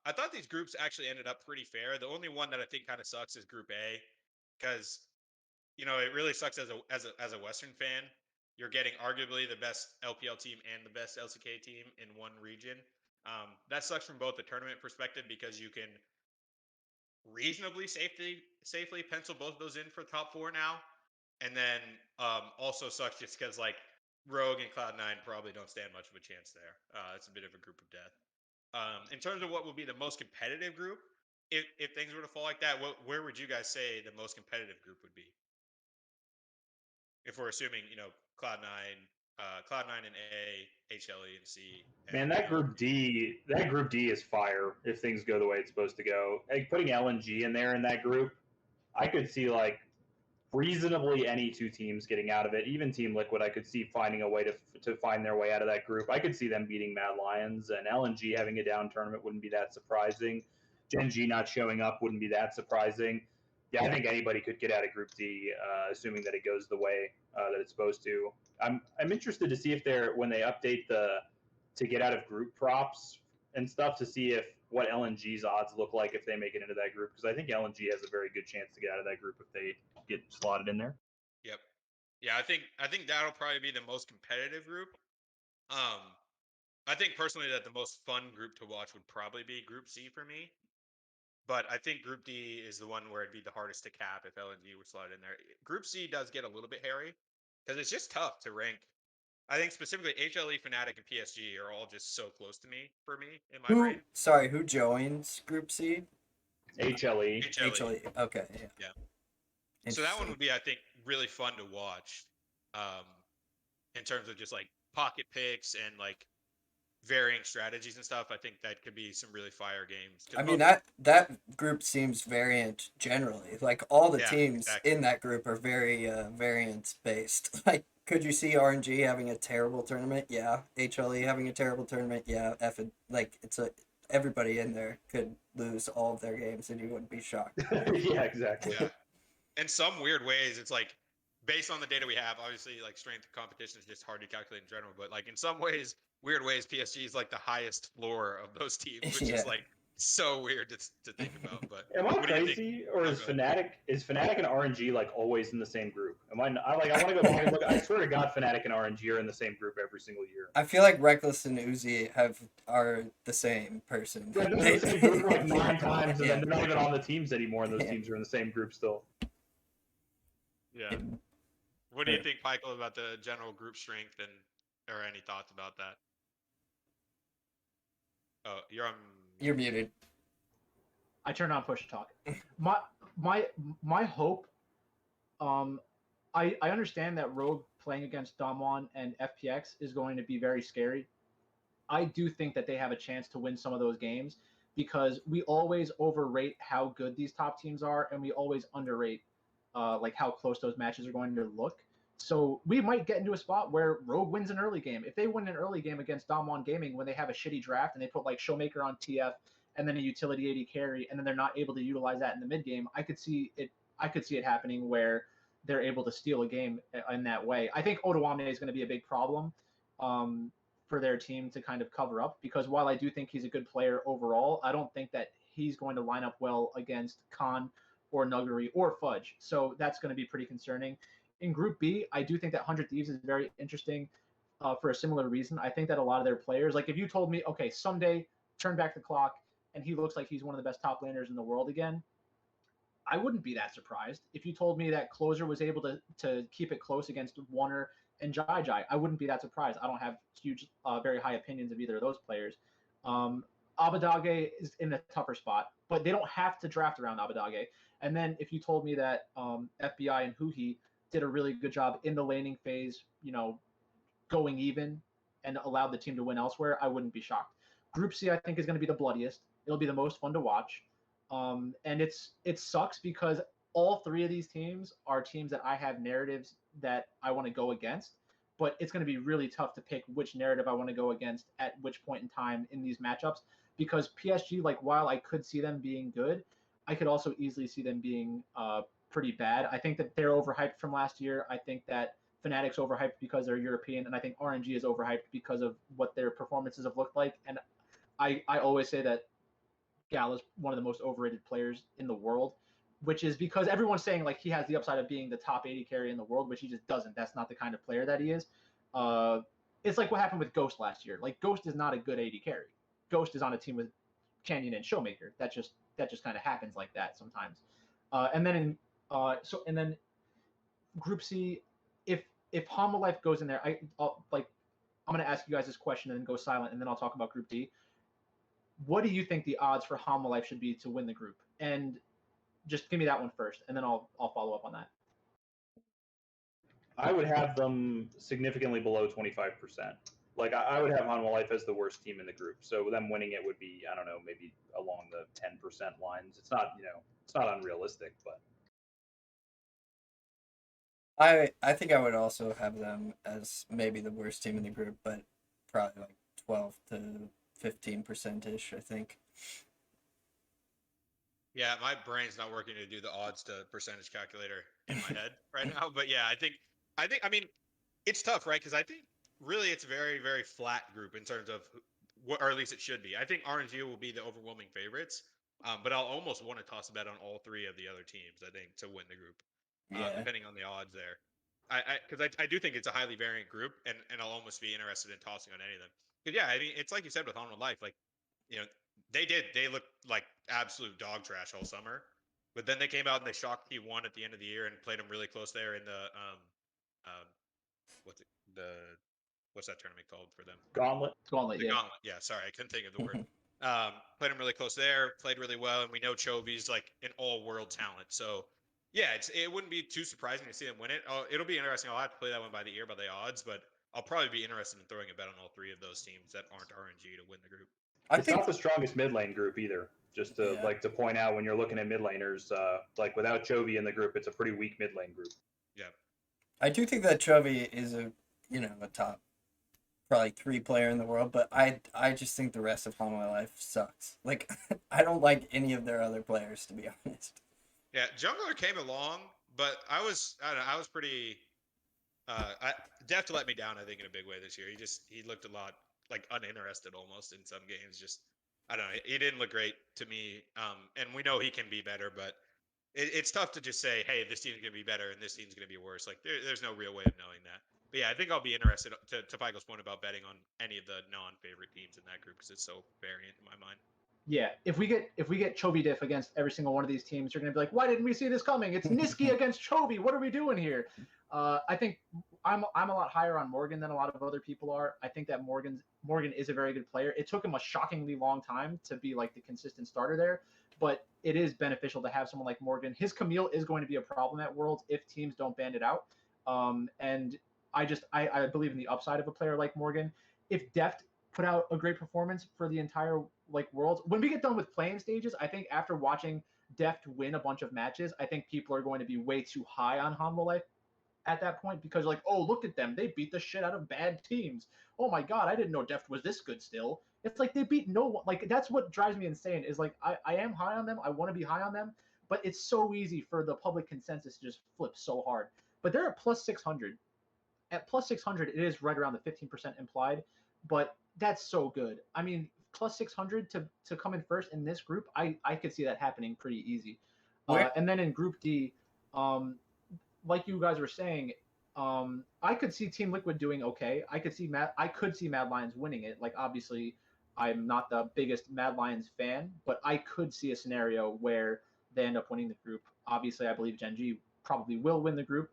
S2: I thought these groups actually ended up pretty fair. The only one that I think kind of sucks is Group A, because it really sucks as a Western fan. You're getting arguably the best LPL team and the best LCK team in one region. That sucks from both the tournament perspective because you can reasonably safely pencil both of those in for top 4 now, and then also sucks just because like Rogue and Cloud9 probably don't stand much of a chance there. It's a bit of a group of death. In terms of what will be the most competitive group, if things were to fall like that, where would you guys say the most competitive group would be? If we're assuming, Cloud9 in A, HLE and C.
S4: Man, that Group D is fire if things go the way it's supposed to go. Like putting LNG in there in that group, I could see like reasonably any 2 teams getting out of it. Even Team Liquid, I could see finding a way to find their way out of that group. I could see them beating Mad Lions, and LNG having a down tournament wouldn't be that surprising. Gen G not showing up wouldn't be that surprising. Yeah, I think anybody could get out of Group D, assuming that it goes the way that it's supposed to. I'm interested to see if when they update the to get out of group props and stuff, to see if what LNG's odds look like if they make it into that group, because I think LNG has a very good chance to get out of that group if they get slotted in there.
S2: Yep. Yeah, I think that'll probably be the most competitive group. I think personally that the most fun group to watch would probably be Group C for me. But I think Group D is the one where it'd be the hardest to cap if LNG were slotted in there. Group C does get a little bit hairy because it's just tough to rank. I think specifically HLE, Fnatic, and PSG are all just so close to me in my brain.
S1: Who joins Group C?
S4: HLE.
S1: HLE. Okay.
S2: Yeah. So that one would be, I think, really fun to watch, in terms of just like pocket picks and like varying strategies and stuff. I think that could be some really fire games.
S1: I mean, that group seems variant generally. Like all the teams in that group are very variance based. Like, could you see RNG having a terrible tournament? Yeah. HLE having a terrible tournament? Yeah. Everybody in there could lose all of their games and you wouldn't be shocked.
S4: Yeah, exactly.
S2: Yeah. In some weird ways, it's like based on the data we have, obviously like strength of competition is just hard to calculate in general, but like in some weird ways, PSG is like the highest floor of those teams, which is like so weird to think about. But
S4: am I crazy, or is Fnatic and RNG like always in the same group? I want to go back and look. I swear to God, Fnatic and RNG are in the same group every single year.
S1: I feel like Reckless and Uzi are the same person.
S4: They're in the same group like 9 times, and then they're not even on the teams anymore, and those teams are in the same group still.
S2: Yeah. What do you think, Michael, about the general group strength or any thoughts about that? Oh,
S1: You're muted.
S3: I turned on push to talk. My hope, I understand that Rogue playing against Damwon and FPX is going to be very scary. I do think that they have a chance to win some of those games because we always overrate how good these top teams are, and we always underrate like how close those matches are going to look. So we might get into a spot where Rogue wins an early game. If they win an early game against Damwon Gaming when they have a shitty draft and they put like Showmaker on TF and then a utility AD carry, and then they're not able to utilize that in the mid game, I could see it happening where they're able to steal a game in that way. I think Odoamne is going to be a big problem for their team to kind of cover up, because while I do think he's a good player overall, I don't think that he's going to line up well against Khan or Nuggery or Fudge. So that's going to be pretty concerning. In Group B, I do think that 100 Thieves is very interesting for a similar reason. I think that a lot of their players, like if you told me, okay, someday turn back the clock and he looks like he's one of the best top laners in the world again, I wouldn't be that surprised. If you told me that Closer was able to keep it close against Warner and Jai Jai, I wouldn't be that surprised. I don't have huge, very high opinions of either of those players. Um, Abadage is in a tougher spot, but they don't have to draft around Abadage. And then if you told me that FBI and Huhi did a really good job in the laning phase, going even and allowed the team to win elsewhere, I wouldn't be shocked. Group C, I think, is going to be the bloodiest. It'll be the most fun to watch. And it sucks because all three of these teams are teams that I have narratives that I want to go against, but it's going to be really tough to pick which narrative I want to go against at which point in time in these matchups because PSG, like while I could see them being good, I could also easily see them being pretty bad. I think that they're overhyped from last year. I think that Fnatic's overhyped because they're European, and I think RNG is overhyped because of what their performances have looked like. And I always say that Gal is one of the most overrated players in the world, which is because everyone's saying like he has the upside of being the top 80 carry in the world, which he just doesn't. That's not the kind of player that he is. It's like what happened with Ghost last year. Like Ghost is not a good 80 carry. Ghost is on a team with Canyon and Showmaker. That just kind of happens like that sometimes. And then Group C, if Hama Life goes in there, I'm going to ask you guys this question and then go silent, and then I'll talk about Group D. What do you think the odds for Hama Life should be to win the group? And just give me that one first, and then I'll follow up on that.
S4: I would have them significantly below 25%. Like I would have Hanwha Life as the worst team in the group. So them winning it would be, I don't know, maybe along the 10% lines. It's not, it's not unrealistic, but
S1: I think I would also have them as maybe the worst team in the group, but probably like 12 to 15% ish, I think.
S2: Yeah, my brain's not working to do the odds to percentage calculator in my head right now. But yeah, I mean, it's tough, right? Because I think really it's a very, very flat group in terms of what, or at least it should be. I think RNG will be the overwhelming favorites, but I'll almost want to toss a bet on all three of the other teams. I think to win the group,
S1: Yeah.
S2: depending on the odds there. Because I do think it's a highly variant group, and I'll almost be interested in tossing on any of them. But yeah, I mean, it's like you said with On With Life, like they looked like absolute dog trash all summer, but then they came out and they shocked P1 at the end of the year and played them really close there in the what's that tournament called for them?
S4: Gauntlet.
S3: Gauntlet, yeah.
S2: Gauntlet. Yeah, sorry, I couldn't think of the word. Played him really close there, played really well, and we know Chovy's like an all-world talent. So yeah, it wouldn't be too surprising to see them win it. It'll be interesting. I'll have to play that one by the ear, by the odds, but I'll probably be interested in throwing a bet on all three of those teams that aren't RNG to win the group.
S4: It's not the strongest mid lane group either. Just to to point out when you're looking at mid laners, like without Chovy in the group, it's a pretty weak mid lane group.
S2: Yeah,
S1: I do think that Chovy is a top probably 3 player in the world, but I just think the rest of Hanwha Life sucks. Like I don't like any of their other players, to be honest.
S2: Yeah, Jungler came along, but I was pretty Deft let me down, I think, in a big way this year. He looked a lot like uninterested almost in some games. Just I don't know. He didn't look great to me. And we know he can be better, but it's tough to just say, hey, this team's gonna be better and this team's gonna be worse. Like there's no real way of knowing that. But yeah, I think I'll be interested to Michael's point about betting on any of the non-favorite teams in that group because it's so variant in my mind.
S3: Yeah, if we get Chovy diff against every single one of these teams, you're gonna be like, why didn't we see this coming? It's Niski against Chovy. What are we doing here? I think I'm a lot higher on Morgan than a lot of other people are. I think that Morgan is a very good player. It took him a shockingly long time to be like the consistent starter there, but it is beneficial to have someone like Morgan. His Camille is going to be a problem at Worlds if teams don't band it out. And I believe in the upside of a player like Morgan. If Deft put out a great performance for the entire Worlds, when we get done with playing stages, I think after watching Deft win a bunch of matches, I think people are going to be way too high on Hanwha Life at that point because like, oh, look at them, they beat the shit out of bad teams. Oh my god, I didn't know Deft was this good still. It's like they beat no one. Like that's what drives me insane is like I am high on them, I want to be high on them, but it's so easy for the public consensus to just flip so hard. But they're at plus 600. At plus 600, it is right around the 15% implied, but that's so good. I mean, plus 600 to come in first in this group, I could see that happening pretty easy. And then in Group D, like you guys were saying, I could see Team Liquid doing okay. I could see Mad Lions winning it. Like obviously, I'm not the biggest Mad Lions fan, but I could see a scenario where they end up winning the group. Obviously, I believe Gen G probably will win the group.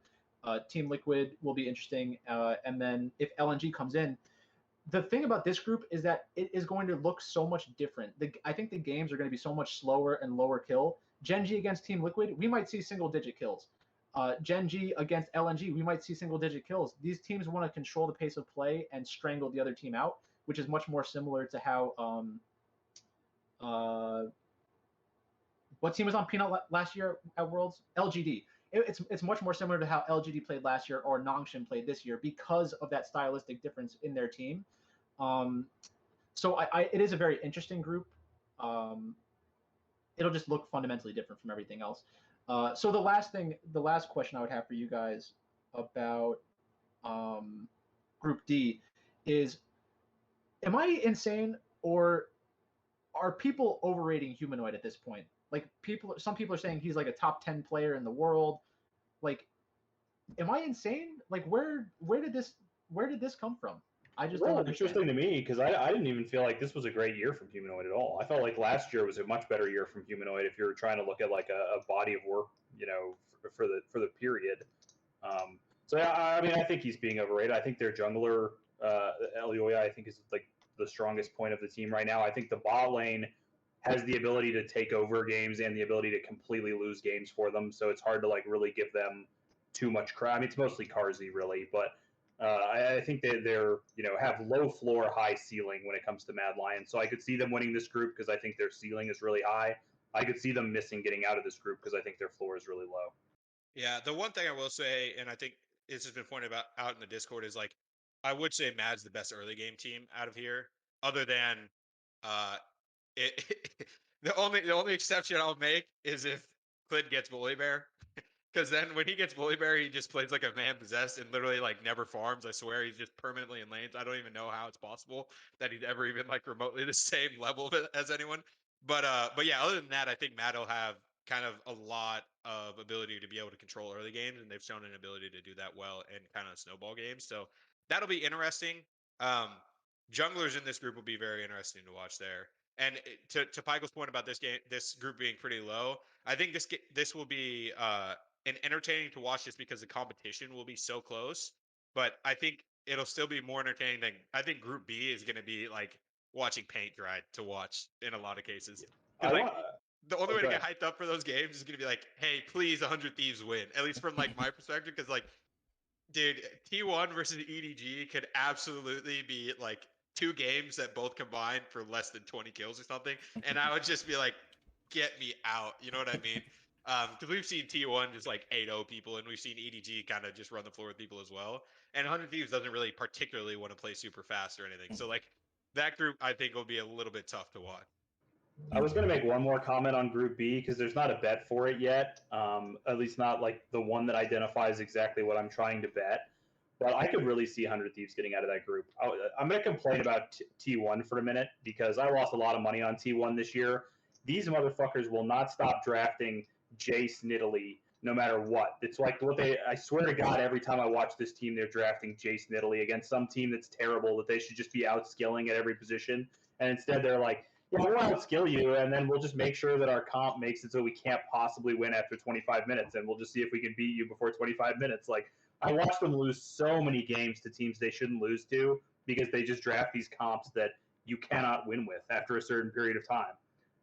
S3: Team Liquid will be interesting, and then if LNG comes in, the thing about this group is that it is going to look so much different. I think the games are going to be so much slower and lower kill. Gen G against Team Liquid, we might see single digit kills. Gen G against LNG, we might see single digit kills. These teams want to control the pace of play and strangle the other team out, which is much more similar to how what team was on Peanut last year at Worlds? LGD. It's much more similar to how LGD played last year or Nongshin played this year because of that stylistic difference in their team. So it is a very interesting group. It'll just look fundamentally different from everything else. So the last question I would have for you guys about Group D is, am I insane or are people overrating Humanoid at this point? Like some people are saying he's like a top 10 player in the world. Like, am I insane? Like, where did this come from? I just don't understand.
S4: Interesting to me because I didn't even feel like this was a great year from Humanoid at all. I felt like last year was a much better year from Humanoid if you're trying to look at like a body of work, for the period. So yeah, I mean, I think he's being overrated. I think their jungler, LOI, I think is like the strongest point of the team right now. I think the bot lane has the ability to take over games and the ability to completely lose games for them. So it's hard to like really give them too much credit. I mean, it's mostly Carzy really, but I think they're have low floor, high ceiling when it comes to Mad Lions. So I could see them winning this group because I think their ceiling is really high. I could see them missing getting out of this group because I think their floor is really low.
S2: Yeah, the one thing I will say, and I think this has been pointed out in the Discord, is like I would say Mad's the best early game team out of here, other than uh it the only exception I'll make is if Clid gets Bully Bear. Because then when he gets Bully Bear, he just plays like a man possessed and literally like never farms. I swear he's just permanently in lanes. I don't even know how it's possible that he'd ever even like remotely the same level as anyone. But yeah, other than that, I think Matt will have kind of a lot of ability to be able to control early games, and they've shown an ability to do that well in kind of snowball games. So that'll be interesting. Um, junglers in this group will be very interesting to watch there. And to Pykel's point about this group being pretty low, I think this will be and entertaining to watch just because the competition will be so close. But I think it'll still be more entertaining than I think Group B is going to be like watching paint dry to watch in a lot of cases. Because like the only way to get hyped up for those games is going to be like, hey, please, 100 Thieves win. At least from like my perspective, because like, dude, T1 versus EDG could absolutely be like two games that both combined for less than 20 kills or something, and I would just be like, get me out. You know what I mean? Because we've seen T1 just like 8-0 people, and we've seen EDG kind of just run the floor with people as well. And 100 Thieves doesn't really particularly want to play super fast or anything. So like that group, I think will be a little bit tough to watch.
S4: I was going to make one more comment on Group B because there's not a bet for it yet. At least not like the one that identifies exactly what I'm trying to bet. But I could really see 100 Thieves getting out of that group. I'm going to complain about T1 for a minute because I lost a lot of money on T1 this year. These motherfuckers will not stop drafting Jace Nidalee no matter what. It's like I swear to God, every time I watch this team, they're drafting Jace Nidalee against some team that's terrible that they should just be outskilling at every position. And instead they're like, yeah, we'll outskill you, and then we'll just make sure that our comp makes it so we can't possibly win after 25 minutes, and we'll just see if we can beat you before 25 minutes. Like, I watched them lose so many games to teams they shouldn't lose to because they just draft these comps that you cannot win with after a certain period of time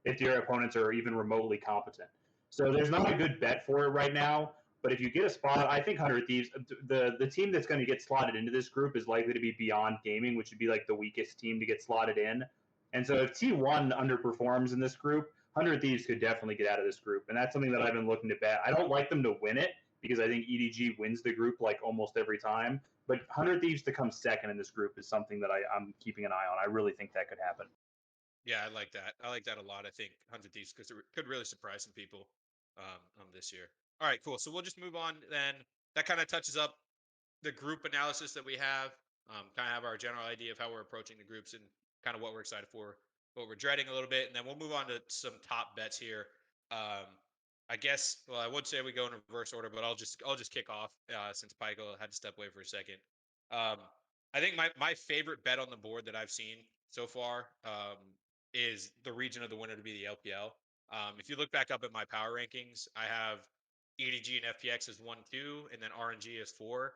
S4: if your opponents are even remotely competent. So there's not a good bet for it right now, but if you get a spot, I think 100 Thieves, the team that's going to get slotted into this group is likely to be Beyond Gaming, which would be like the weakest team to get slotted in. And so if T1 underperforms in this group, 100 Thieves could definitely get out of this group. And that's something that I've been looking to bet. I don't like them to win it because I think EDG wins the group like almost every time. But 100 Thieves to come second in this group is something that I'm keeping an eye on. I really think that could happen.
S2: Yeah, I like that. I like that a lot. I think 100 Thieves could really surprise some people this year. All right, cool. So we'll just move on then. That kind of touches up the group analysis that we have. Kind of have our general idea of how we're approaching the groups and kind of what we're excited for, what we're dreading a little bit, and then we'll move on to some top bets here. I guess. Well, I would say we go in reverse order, but I'll just kick off since Pico had to step away for a second. Um, I think my favorite bet on the board that I've seen so far is the region of the winner to be the LPL. If you look back up at my power rankings, I have EDG and FPX as 1-2, and then RNG as 4.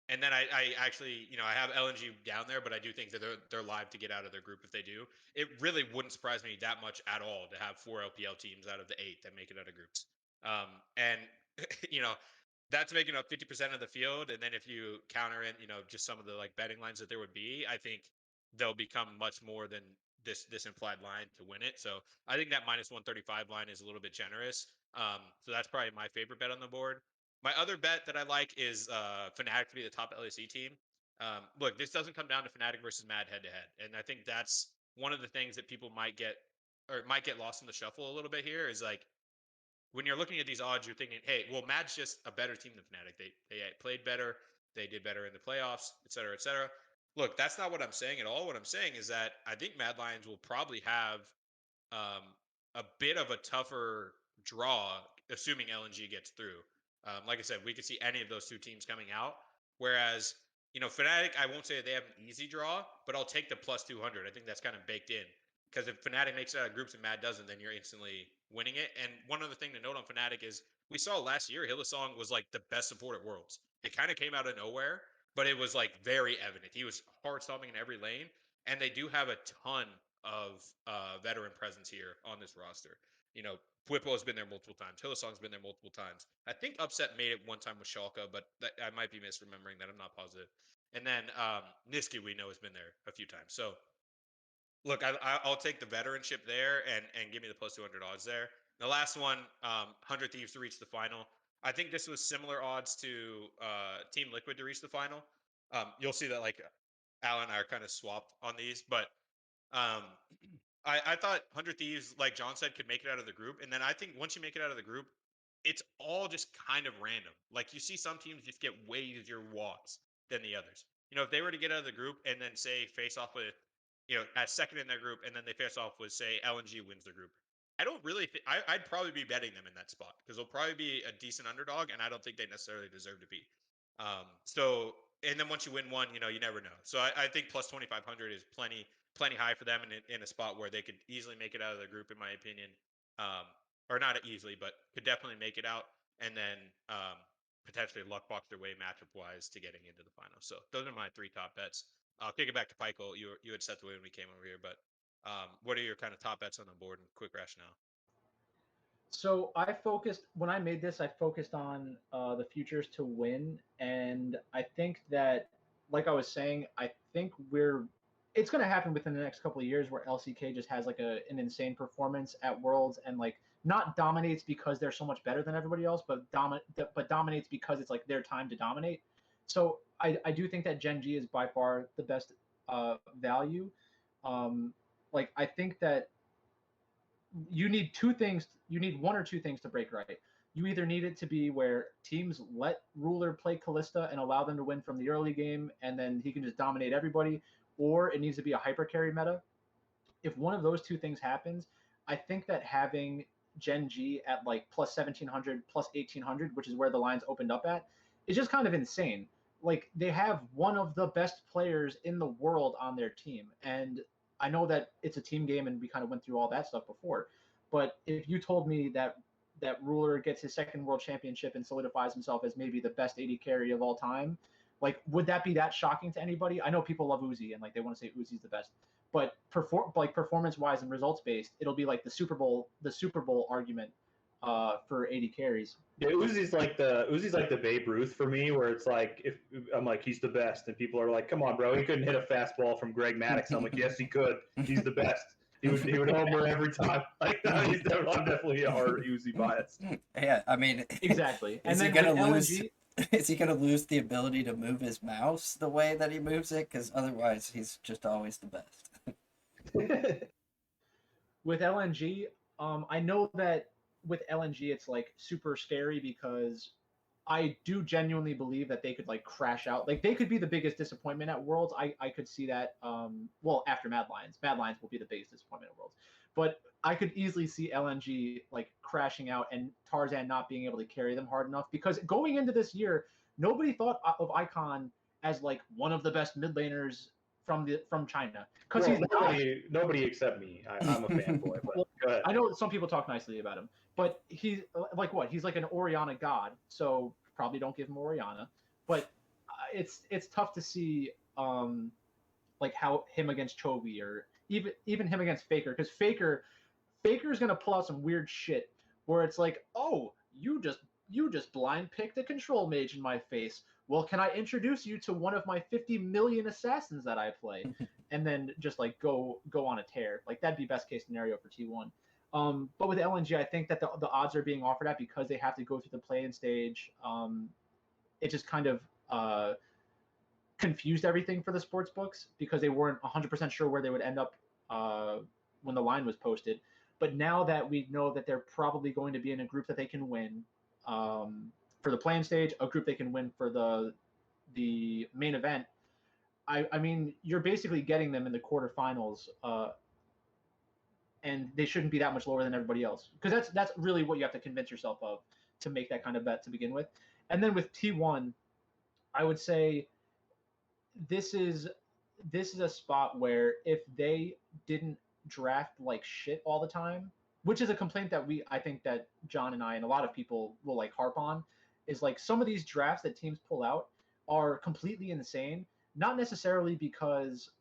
S2: And then I actually, I have LNG down there, but I do think that they're live to get out of their group if they do. It really wouldn't surprise me that much at all to have 4 LPL teams out of the 8 that make it out of groups. And that's making up 50% of the field. And then if you counter in, just some of the like betting lines that there would be, I think they'll become much more than this implied line to win it. So I think that minus 135 line is a little bit generous. So that's probably my favorite bet on the board. My other bet that I like is Fnatic to be the top LAC team. Look, this doesn't come down to Fnatic versus Mad head to head, and I think that's one of the things that people might get lost in the shuffle a little bit here. Is like when you're looking at these odds, you're thinking, hey, well, Mad's just a better team than Fnatic. They played better, they did better in the playoffs, et cetera, et cetera. Look, that's not what I'm saying at all. What I'm saying is that I think Mad Lions will probably have um, a bit of a tougher draw, assuming LNG gets through. Like I said, we could see any of those two teams coming out. Whereas, Fnatic, I won't say that they have an easy draw, but I'll take the plus 200. I think that's kind of baked in. Because if Fnatic makes it out of groups and Mad doesn't, then you're instantly winning it. And one other thing to note on Fnatic is we saw last year Hillsong was like the best support at Worlds. It kind of came out of nowhere, but it was like very evident. He was hard stopping in every lane. And they do have a ton of veteran presence here on this roster. Whippo has been there multiple times. Hillsong's been there multiple times. I think Upset made it one time with Schalke, but I might be misremembering that. I'm not positive. And then Niski, we know, has been there a few times. So, look, I'll take the veteranship there and give me the plus 200 odds there. The last one, 100 Thieves to reach the final. I think this was similar odds to Team Liquid to reach the final. You'll see that like Alan and I are kind of swapped on these, but um, I thought 100 Thieves, like John said, could make it out of the group. And then I think once you make it out of the group, it's all just kind of random. Like you see some teams just get way easier walks than the others. If they were to get out of the group and then say face off with, at second in their group, and then they face off with say LNG wins their group. I don't really think I'd probably be betting them in that spot because they'll probably be a decent underdog, and I don't think they necessarily deserve to be. And then once you win one, you never know. So I think plus 2,500 is plenty high for them in a spot where they could easily make it out of the group, in my opinion. Or not easily, but could definitely make it out, and then potentially luck box their way matchup wise to getting into the final. So those are my 3 top bets. I'll kick it back to Pikel. You had set the way when we came over here, but what are your kind of top bets on the board and quick rationale?
S3: So when I made this, I focused on the futures to win, and I think that, like I was saying, I think it's going to happen within the next couple of years where LCK just has like an insane performance at Worlds and like not dominates because they're so much better than everybody else, but dominates because it's like their time to dominate. So I do think that Gen G is by far the best value. Like I think that you need 2 things. You need 1 or 2 things to break right. You either need it to be where teams let Ruler play Callista and allow them to win from the early game, and then he can just dominate everybody, or it needs to be a hyper carry meta. If one of those 2 things happens, I think that having Gen G at like plus 1,700, plus 1,800, which is where the lines opened up at, is just kind of insane. Like they have one of the best players in the world on their team, and I know that it's a team game, and we kind of went through all that stuff before. But if you told me that Ruler gets his second world championship and solidifies himself as maybe the best AD carry of all time, like would that be that shocking to anybody? I know people love Uzi and like they want to say Uzi's the best, but performance wise and results based, it'll be like the Super Bowl argument for AD carries.
S4: Yeah, Uzi's like the Babe Ruth for me, where it's like if I'm like he's the best, and people are like, "Come on, bro, he couldn't hit a fastball from Greg Maddux." I'm like, "Yes, he could. He's the best. He would homer every time." Like I'm definitely a hard Uzi bias.
S1: Yeah, I mean,
S3: exactly.
S1: Is he gonna lose? Is he gonna lose the ability to move his mouse the way that he moves it? Because otherwise, he's just always the best.
S3: With LNG, I know that with LNG it's like super scary because I do genuinely believe that they could like crash out. Like they could be the biggest disappointment at Worlds. I could see that. Well, after Mad Lions will be the biggest disappointment at Worlds. but I could easily see LNG like crashing out and Tarzan not being able to carry them hard enough, because going into this year, nobody thought of Icon as like one of the best mid laners from China, because
S4: Well,
S3: he's not.
S4: nobody except me. I'm a fanboy, but
S3: Well,
S4: go ahead.
S3: I know some people talk nicely about him, but he's like what? He's like an Orianna god, so probably don't give him Orianna. But it's tough to see like how him against Chovy, or even him against Faker, because Faker's gonna pull out some weird shit where it's like, oh, you just blind picked a control mage in my face. Well, can I introduce you to one of my 50 million assassins that I play? And then just like go on a tear. Like that'd be best case scenario for T1. But with LNG, I think that the odds are being offered at, because they have to go through the play-in stage. It just kind of confused everything for the sports books, because they weren't 100% sure where they would end up when the line was posted. But now that we know that they're probably going to be in a group that they can win for the play-in stage, a group they can win for the main event, I mean, you're basically getting them in the quarterfinals, and they shouldn't be that much lower than everybody else, because that's really what you have to convince yourself of to make that kind of bet to begin with. And then with T1, I would say this is a spot where if they didn't draft like shit all the time, which is a complaint that I think that John and I and a lot of people will like harp on, is like some of these drafts that teams pull out are completely insane. Not necessarily because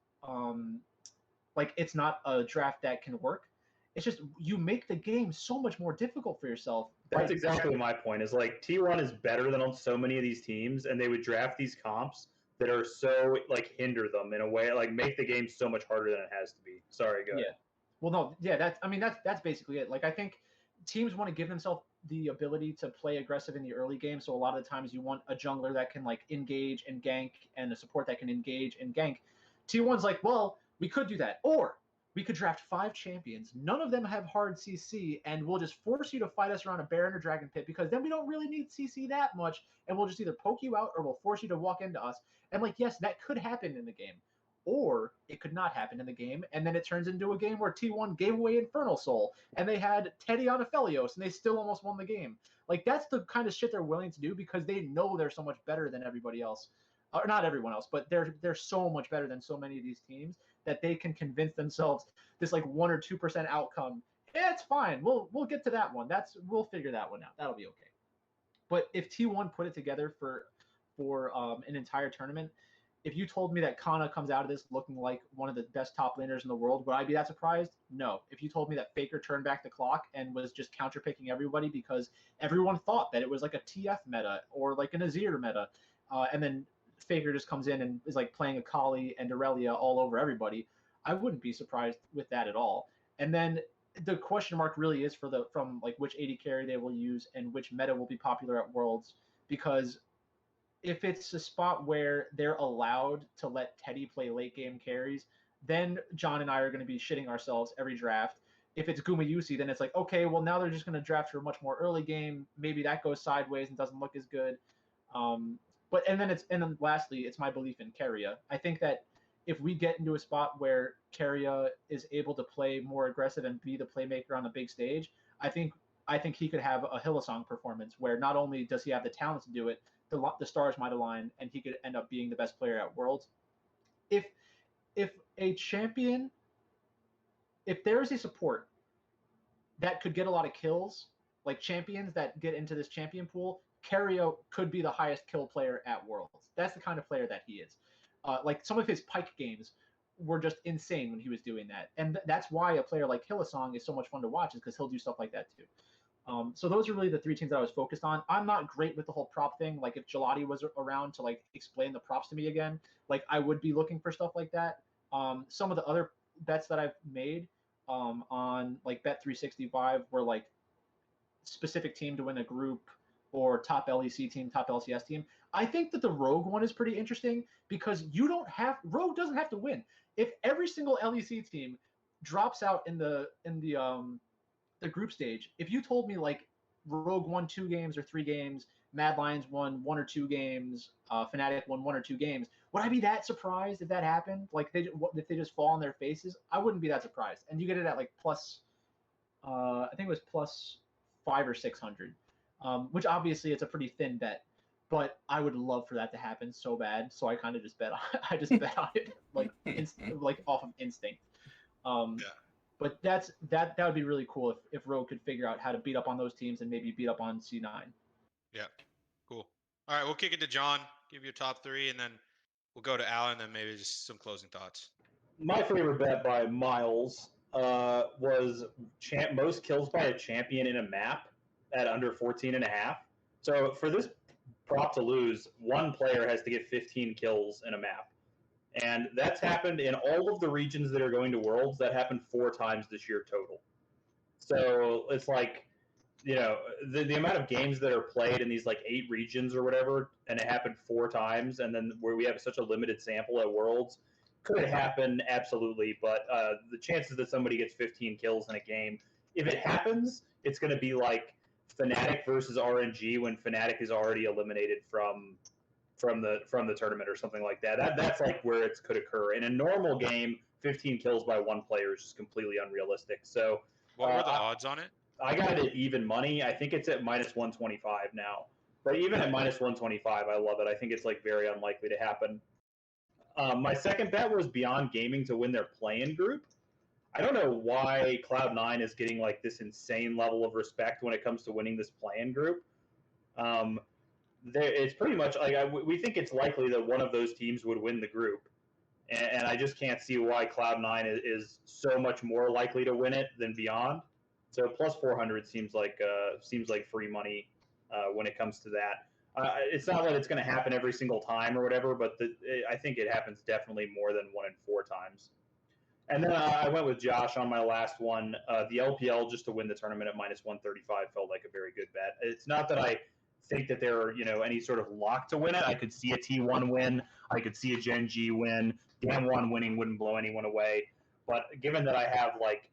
S3: like it's not a draft that can work. It's just you make the game so much more difficult for yourself.
S4: That's exactly my point. Is like T1 is better than on so many of these teams, and they would draft these comps that are so like hinder them in a way, like make the game so much harder than it has to be. Sorry, go ahead.
S3: Yeah. Well, no, yeah, that's basically it. Like I think teams want to give themselves the ability to play aggressive in the early game. So a lot of the times you want a jungler that can like engage and gank, and a support that can engage and gank. T1's like, well, we could do that, or we could draft 5 champions. None of them have hard CC, and we'll just force you to fight us around a Baron or Dragon Pit, because then we don't really need CC that much, and we'll just either poke you out or we'll force you to walk into us. And like, yes, that could happen in the game, or it could not happen in the game, and then it turns into a game where T1 gave away Infernal Soul, and they had Teddy on Aphelios, and they still almost won the game. Like, that's the kind of shit they're willing to do, because they know they're so much better than everybody else. Or not everyone else, but they're so much better than so many of these teams that they can convince themselves this like 1 or 2% outcome. Yeah, it's fine. We'll get to that one. We'll figure that one out. That'll be okay. But if T1 put it together for an entire tournament, if you told me that Kana comes out of this looking like one of the best top laners in the world, would I be that surprised? No. If you told me that Faker turned back the clock and was just counterpicking everybody because everyone thought that it was like a TF meta or like an Azir meta, and then Faker just comes in and is like playing Akali and Aurelia all over everybody, I wouldn't be surprised with that at all. And then the question mark really is from like which AD carry they will use and which meta will be popular at Worlds, because if it's a spot where they're allowed to let Teddy play late game carries, then John and I are going to be shitting ourselves every draft. If it's Gumayusi, then it's like, okay, well now they're just going to draft for a much more early game. Maybe that goes sideways and doesn't look as good. And then lastly, it's my belief in Keria. I think that if we get into a spot where Keria is able to play more aggressive and be the playmaker on the big stage, I think he could have a Hillsong performance where not only does he have the talent to do it, the stars might align, and he could end up being the best player at Worlds. If a champion, if there is a support that could get a lot of kills, like champions that get into this champion pool, Keria could be the highest kill player at Worlds. That's the kind of player that he is. Like some of his Pike games were just insane when he was doing that, and that's why a player like Hillsong is so much fun to watch, is because he'll do stuff like that too. So those are really the 3 teams that I was focused on. I'm not great with the whole prop thing. Like if Gelati was around to like explain the props to me again, like I would be looking for stuff like that. Some of the other bets that I've made on like Bet365 were like specific team to win a group, or top LEC team, top LCS team. I think that the Rogue one is pretty interesting, because Rogue doesn't have to win. If every single LEC team drops out in the group stage, if you told me like Rogue won 2 games or 3 games Mad Lions won 1 or 2 games, Fnatic won 1 or 2 games. Would I be that surprised if that happened? Like if they just fall on their faces? I wouldn't be that surprised. And you get it at like plus, I think it was plus 5 or 600, which obviously it's a pretty thin bet. But I would love for that to happen so bad. So I kind of just bet on. I just bet on it like off of instinct.
S2: Yeah.
S3: But that would be really cool if Rogue could figure out how to beat up on those teams and maybe beat up on C9.
S2: Yeah. Cool. All right, we'll kick it to John. Give your top 3, and then we'll go to Alan, and then maybe just some closing thoughts.
S4: My favorite bet by miles was most kills by a champion in a map at under 14.5. So for this prop to lose, one player has to get 15 kills in a map. And that's happened in all of the regions that are going to Worlds. That happened 4 times this year total. So it's like, the amount of games that are played in these like 8 regions or whatever, and it happened 4 times, and then where we have such a limited sample at Worlds, could happen, absolutely. But the chances that somebody gets 15 kills in a game, if it happens, it's going to be like Fnatic versus RNG when Fnatic is already eliminated from the tournament or something like that. That's like where it could occur. In a normal game, 15 kills by one player is just completely unrealistic. So
S2: What were the odds on it?
S4: I got it at even money. I think it's at minus 125 now. But even at minus 125, I love it. I think it's like very unlikely to happen. My second bet was Beyond Gaming to win their play-in group. I don't know why Cloud9 is getting like this insane level of respect when it comes to winning this play-in group. It's pretty much like we think it's likely that one of those teams would win the group, and I just can't see why Cloud9 is so much more likely to win it than Beyond. So plus 400 seems like free money when it comes to that. It's not that it's going to happen every single time or whatever, but I think it happens definitely more than 1 in 4 times. And then I went with Josh on my last one. The LPL just to win the tournament at minus 135 felt like a very good bet. It's not that I think that they're any sort of lock to win it. I could see a T1 win. I could see a Gen G win. Damn1 winning wouldn't blow anyone away. But given that I have like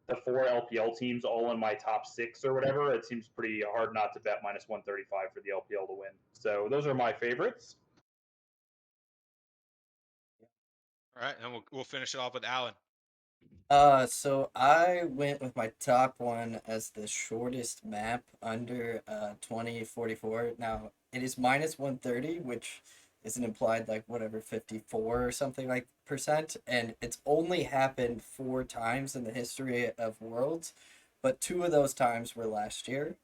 S4: the 4 LPL teams all in my top 6 or whatever, it seems pretty hard not to bet minus 135 for the LPL to win. So those are my favorites.
S2: All right, and we'll finish it off with Alan.
S1: So I went with my top one as the shortest map under 2044. Now it is minus 130, which is an implied like whatever 54 or something like percent, and it's only happened 4 times in the history of Worlds, but 2 of those times were last year.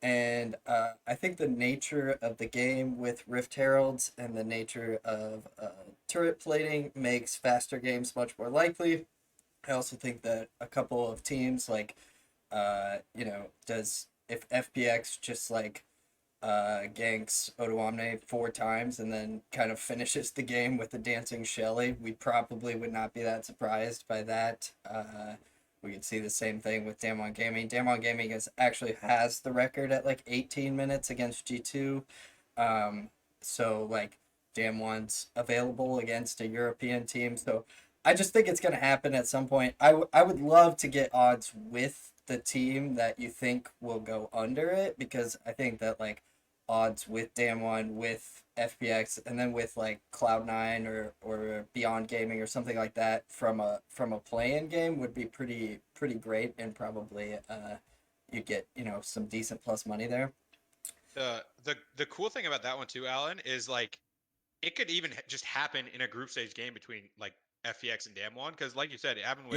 S1: And I think the nature of the game with Rift Heralds and the nature of turret plating makes faster games much more likely. I also think that a couple of teams like, if FPX just like ganks Odoamne 4 times and then kind of finishes the game with the Dancing Shelly, we probably would not be that surprised by that. We could see the same thing with Damwon Gaming. Damwon Gaming actually has the record at like 18 minutes against G2. So like Damwon's available against a European team. So I just think it's going to happen at some point. I would love to get odds with the team that you think will go under it, because I think that like odds with Damwon, with FPX, and then with like Cloud9 or Beyond Gaming or something like that from a play-in game would be pretty great, and probably you get some decent plus money there.
S2: The cool thing about that one too, Alan, is like it could even just happen in a group stage game between like FPX and Damwon, because like you said, it happened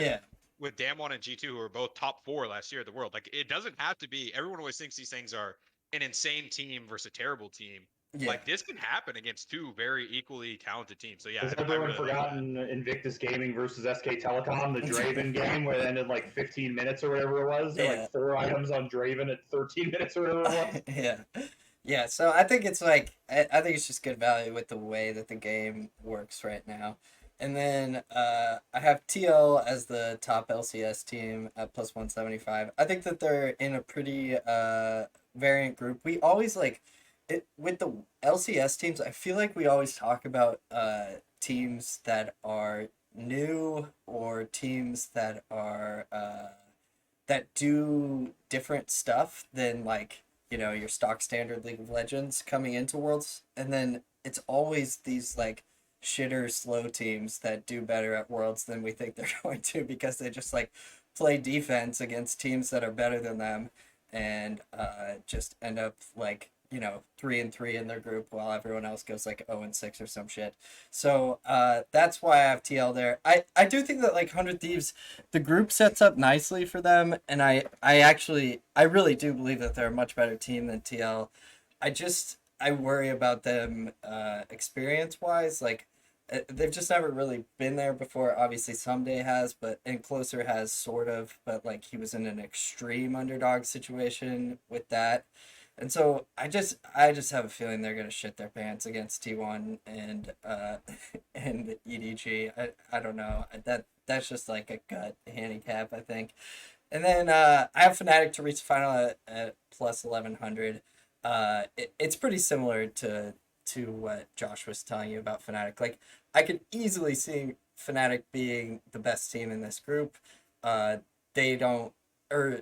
S2: with Damwon and G2, who were both top 4 last year at the World. Like it doesn't have to be. Everyone always thinks these things are an insane team versus a terrible team. Yeah. Like this can happen against 2 very equally talented teams. So yeah,
S4: has everyone forgotten Invictus Gaming versus SK Telecom, the Draven game where it ended like 15 minutes or whatever it was? Yeah. Like 4 items on Draven at 13 minutes or whatever it was.
S1: Yeah. So I think it's like I think it's just good value with the way that the game works right now. And then I have TL as the top LCS team at plus 175. I think that they're in a pretty variant group. We always like it with the LCS teams. I feel like we always talk about teams that are new or teams that are that do different stuff than like your stock standard League of Legends coming into Worlds, and then it's always these like shitter slow teams that do better at Worlds than we think they're going to because they just like play defense against teams that are better than them and just end up like 3-3 in their group while everyone else goes like 0-6 or some shit. So that's why I have TL there. I do think that like 100 Thieves, the group sets up nicely for them, and I really do believe that they're a much better team than TL. I worry about them experience wise. Like they've just never really been there before. Obviously, Someday has, and Closer has sort of, but like he was in an extreme underdog situation with that. And so I just have a feeling they're gonna shit their pants against T1 and and EDG. I don't know. That's just like a gut handicap, I think. And then I have Fnatic to reach the final at plus 1100. It's pretty similar to what Josh was telling you about Fnatic. Like I could easily see Fnatic being the best team in this group. They don't, or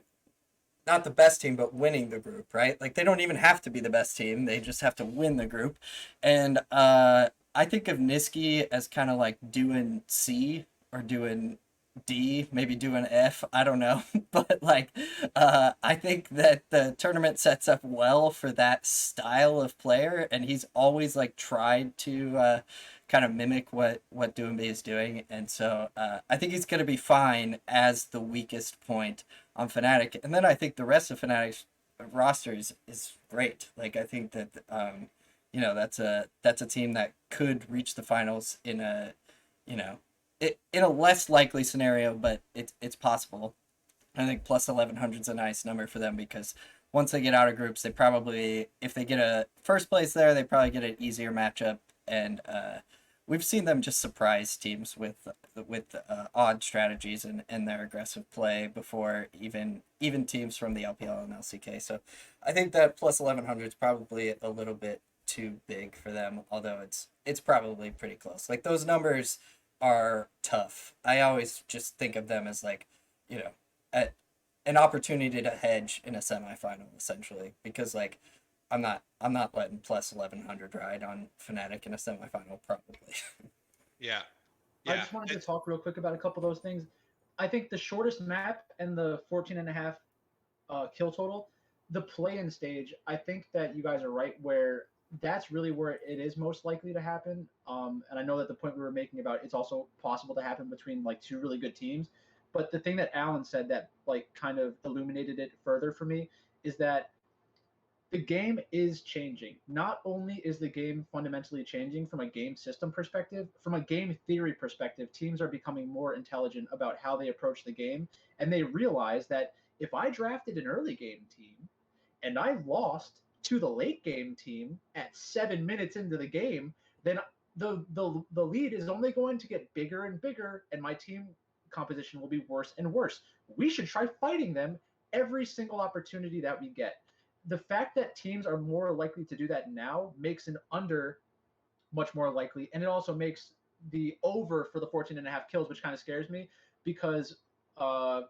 S1: not the best team, but winning the group, right? Like they don't even have to be the best team; they just have to win the group. And I think of Niski as kind of like doing C or doing D, maybe doing F. I don't know, but like I think that the tournament sets up well for that style of player, and he's always like tried to kind of mimic what Doombe is doing, and so I think he's gonna be fine as the weakest point on Fnatic, and then I think the rest of Fnatic's roster is great. Like I think that that's a team that could reach the finals in a in a less likely scenario, but it's possible. I think plus 1100 is a nice number for them because once they get out of groups, they probably, if they get a first place there, they probably get an easier matchup, and we've seen them just surprise teams with odd strategies and their aggressive play before even teams from the LPL and LCK. So I think that plus 1100 is probably a little bit too big for them, although it's probably pretty close. Like those numbers are tough. I always just think of them as like, an opportunity to hedge in a semifinal essentially, because like I'm not letting plus 1100 ride on Fnatic in a semifinal probably.
S2: Yeah.
S3: I just wanted to talk real quick about a couple of those things. I think the shortest map and the 14.5 kill total, the play-in stage, I think that you guys are right where that's really where it is most likely to happen. And I know that the point we were making about it's also possible to happen between like two really good teams. But the thing that Alan said that like kind of illuminated it further for me is that the game is changing. Not only is the game fundamentally changing from a game system perspective, from a game theory perspective, teams are becoming more intelligent about how they approach the game. And they realize that if I drafted an early game team and I lost to the late game team at 7 minutes into the game, then the lead is only going to get bigger and bigger, and my team composition will be worse and worse. We should try fighting them every single opportunity that we get. The fact that teams are more likely to do that now makes an under much more likely, and it also makes the over for the 14.5 kills, which kind of scares me because a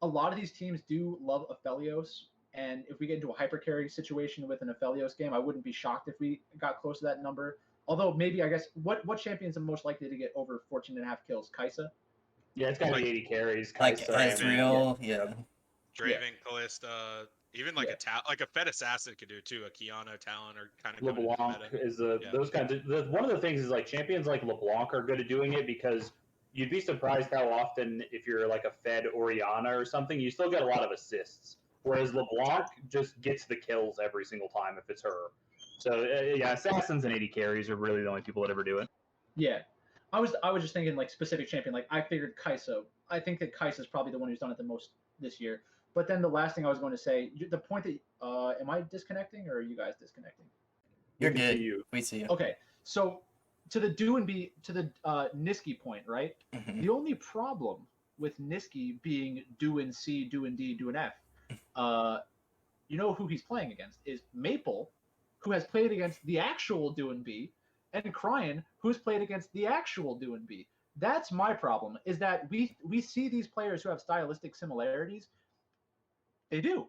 S3: lot of these teams do love Aphelios, and if we get into a hyper carry situation with an Aphelios game, I wouldn't be shocked if we got close to that number. Although maybe, I guess, what champions are most likely to get over 14.5 kills? Kaisa?
S4: Yeah, it's got to
S2: Like-
S4: be 80 carries.
S1: Like
S4: Kai'Sa,
S1: Ezreal, yeah.
S2: Draven, Kalista, even like like a Fed assassin could do it too. A Kiana, Talon are kind of
S4: LeBlanc is those kinds of one of the things is like champions like LeBlanc are good at doing it because you'd be surprised how often if you're like a Fed Oriana or something, you still get a lot of assists. Whereas LeBlanc just gets the kills every single time if it's her. So yeah, assassins and 80 carries are really the only people that ever do it.
S3: Yeah. I was just thinking like specific champion. Like I figured Kaisa. I think that Kaisa is probably the one who's done it the most this year. But then the last thing I was going to say, the point that am I disconnecting or are you guys disconnecting?
S1: You're
S4: We can
S1: good.
S4: see you.
S1: We see you.
S3: Okay, so to the Niski point, right?
S1: Mhm.
S3: The only problem with Niski being doing C, doing D, doing F, you know who he's playing against is Maple, who has played against the actual doing B, and Cryan, who's played against the actual doing B. That's my problem. Is that we see these players who have stylistic similarities. They do.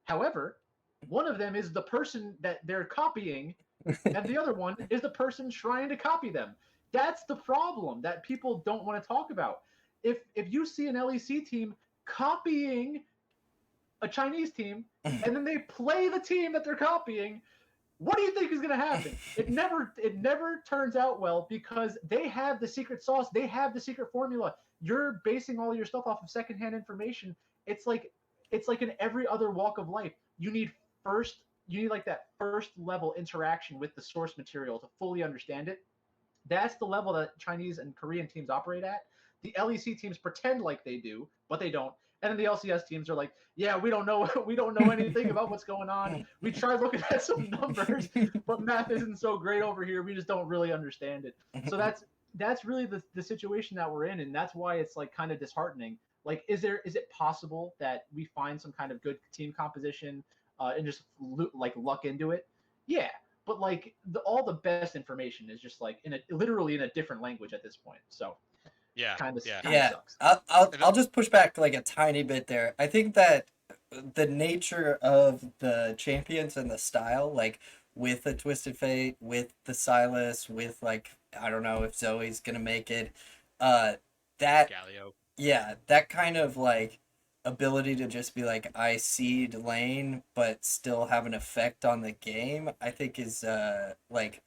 S3: However, One of them is the person that they're copying, and the other one is the person trying to copy them. That's the problem that people don't want to talk about. If you see an LEC team copying a Chinese team, and then they play the team that they're copying, what do you think is going to happen? It never turns out well because they have the secret sauce, they have the secret formula. You're basing all your stuff off of secondhand information. It's like in every other walk of life. You need like that first level interaction with the source material to fully understand it. That's the level that Chinese and Korean teams operate at. The LEC teams pretend like they do, but they don't. And then the LCS teams are like, yeah, we don't know, we don't know anything about what's going on. We tried looking at some numbers, but math isn't so great over here. We just don't really understand it. So that's really the situation that we're in, and that's why it's like kind of disheartening. Like, is it possible that we find some kind of good team composition and just like luck into it? Yeah, but like all the best information is just like literally in a different language at this point. So
S2: Yeah,
S3: kind of
S2: yeah.
S1: Yeah,
S3: sucks.
S1: I'll just push back like a tiny bit there. I think that the nature of the champions and the style, like with the Twisted Fate, with the Silas, with like I don't know if Zoe's gonna make it, uh, that
S2: Galio.
S1: yeah, that kind of like ability to just be like I seed lane but still have an effect on the game, I think is like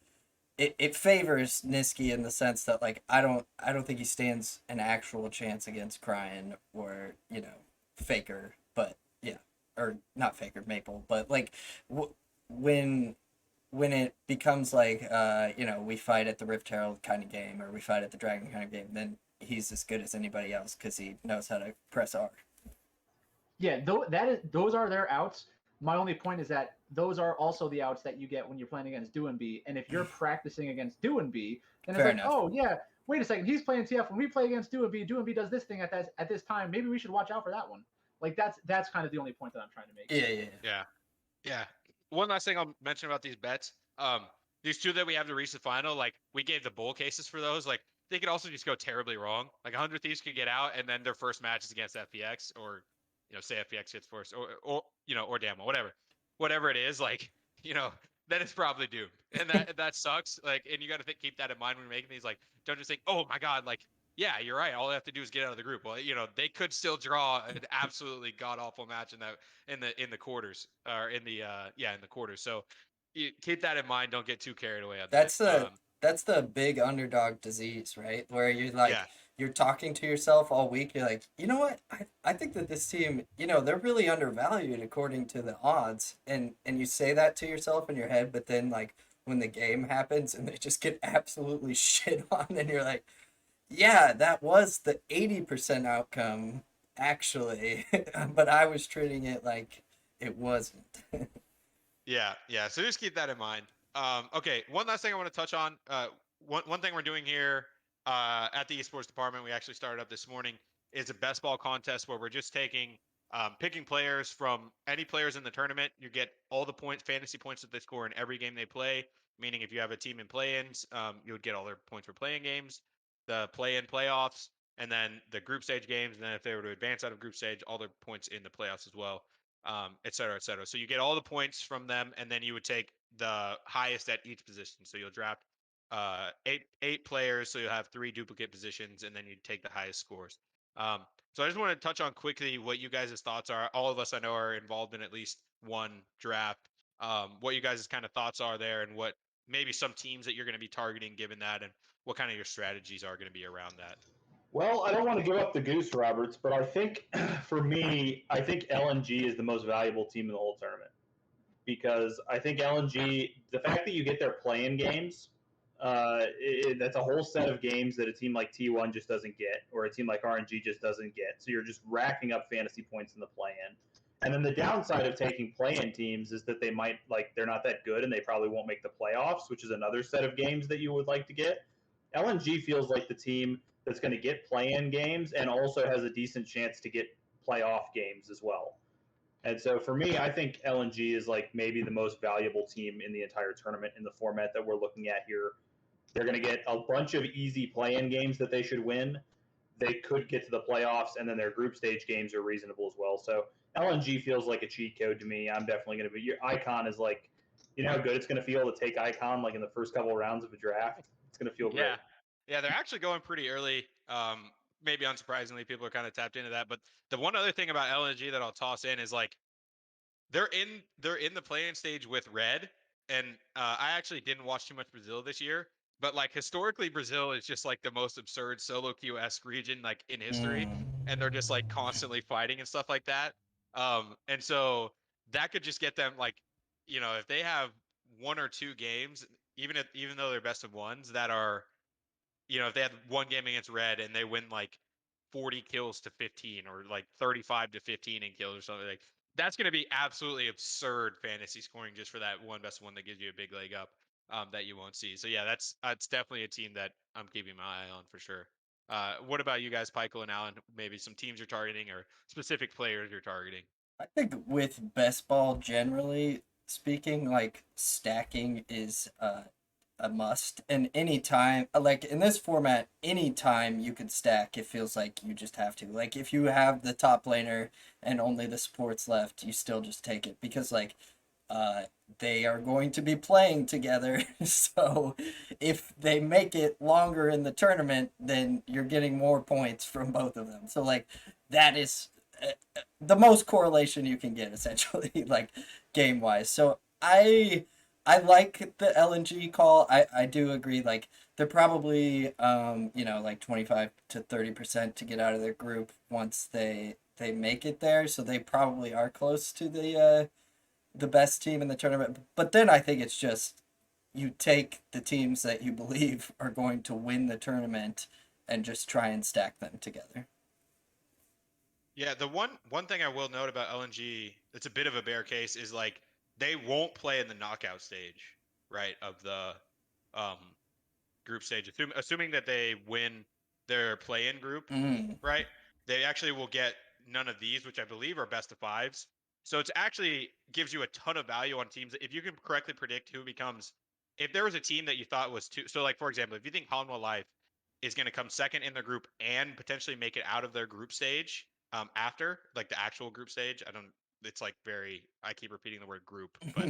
S1: it favors Niski in the sense that like I don't think he stands an actual chance against Cryan or Faker, but yeah, or not Faker Maple, but like when it becomes like we fight at the Rift Herald kind of game or we fight at the Dragon kind of game, then he's as good as anybody else because he knows how to press R.
S3: Yeah, those are their outs. My only point is that those are also the outs that you get when you're playing against Doinb. And if you're practicing against Doinb, then it's
S1: Fair
S3: like,
S1: enough.
S3: oh yeah, wait a second, he's playing TF. When we play against Doinb, Doinb does this thing at this time. Maybe we should watch out for that one. Like that's kind of the only point that I'm trying to make.
S1: Yeah.
S2: Yeah. Yeah. One last thing I'll mention about these bets. These two that we have to reach the final, like we gave the bull cases for those. Like they could also just go terribly wrong. Like 100 Thieves could get out, and then their first match is against FPX, or say FPX gets first, or Damo, whatever it is. Like then it's probably doomed, and that sucks. Like, and you got to keep that in mind when you're making these. Like, don't just think, oh my god, like yeah, you're right. All they have to do is get out of the group. Well, they could still draw an absolutely god awful match in the quarters or in the quarters. So you keep that in mind. Don't get too carried away on that.
S1: That's the big underdog disease, right? Where you're like
S2: Yeah,
S1: you're talking to yourself all week. You're like, you know what? I think that this team, they're really undervalued according to the odds, and you say that to yourself in your head, but then like when the game happens and they just get absolutely shit on, then you're like, yeah, that was the 80% outcome actually, but I was treating it like it wasn't.
S2: yeah. So just keep that in mind. Okay, one last thing I want to touch on. One thing we're doing here at the esports department, we actually started up this morning, is a best ball contest where we're just picking players from any players in the tournament. You get all the fantasy points that they score in every game they play. Meaning, if you have a team in play-ins, you would get all their points for playing games, the play-in playoffs, and then the group stage games. And then if they were to advance out of group stage, all their points in the playoffs as well, et cetera, et cetera. So you get all the points from them, and then you would take the highest at each position. So you'll draft eight players, so you'll have 3 duplicate positions, and then you take the highest scores. So I just want to touch on quickly what you guys' thoughts are. All of us I know are involved in at least one draft. What you guys' kind of thoughts are there, and what maybe some teams that you're going to be targeting given that, and what kind of your strategies are going to be around that.
S4: Well, I don't want to give up the goose, Roberts, but I think for me, I think LNG is the most valuable team in the whole tournament because I think LNG, the fact that you get their play-in games, that's a whole set of games that a team like T1 just doesn't get, or a team like RNG just doesn't get. So you're just racking up fantasy points in the play-in. And then the downside of taking play-in teams is that they're not that good and they probably won't make the playoffs, which is another set of games that you would like to get. LNG feels like the team that's going to get play-in games and also has a decent chance to get playoff games as well. And so for me, I think LNG is like maybe the most valuable team in the entire tournament in the format that we're looking at here. They're going to get a bunch of easy play-in games that they should win. They could get to the playoffs, and then their group stage games are reasonable as well. So LNG feels like a cheat code to me. I'm definitely going to be. Your Icon is like, you know how good it's going to feel to take Icon like in the first couple of rounds of a draft. It's going to feel great.
S2: Yeah, they're actually going pretty early. Maybe unsurprisingly, people are kind of tapped into that. But the one other thing about LNG that I'll toss in is like they're in the playing stage with red, and I actually didn't watch too much Brazil this year, but like historically, Brazil is just like the most absurd solo queue-esque region like in history, and they're just like constantly fighting and stuff like that. And so that could just get them like, if they have one or two games, even though they're best of ones that are, if they had one game against red and they win like 40 kills to 15 or like 35 to 15 in kills or something, like that's going to be absolutely absurd fantasy scoring just for that one best one that gives you a big leg up, that you won't see. So yeah, that's definitely a team that I'm keeping my eye on for sure. What about you guys, Pikel and Allen? Maybe some teams you're targeting or specific players you're targeting?
S1: I think with best ball generally speaking, like stacking is a must. And anytime, like in this format, anytime you can stack, it feels like you just have to. Like if you have the top laner and only the supports left, you still just take it because like uh, they are going to be playing together. So if they make it longer in the tournament, then you're getting more points from both of them. So like that is the most correlation you can get essentially, like game wise. So I like the LNG call. I do agree. Like they're probably like 25 to 30% to get out of their group once they make it there. So they probably are close to the best team in the tournament. But then I think it's just you take the teams that you believe are going to win the tournament and just try and stack them together.
S2: Yeah, the one thing I will note about LNG that's a bit of a bear case is like they won't play in the knockout stage, right, of the um group stage. Assuming that they win their play-in group,
S1: Mm.
S2: right? They actually will get none of these, which I believe are best of fives. So it's actually gives you a ton of value on teams if you can correctly predict who becomes. If there was a team that you thought was too, so like for example, if you think Hanwha Life is going to come second in their group and potentially make it out of their group stage after like the actual group stage, I don't. It's like very. I keep repeating the word group, but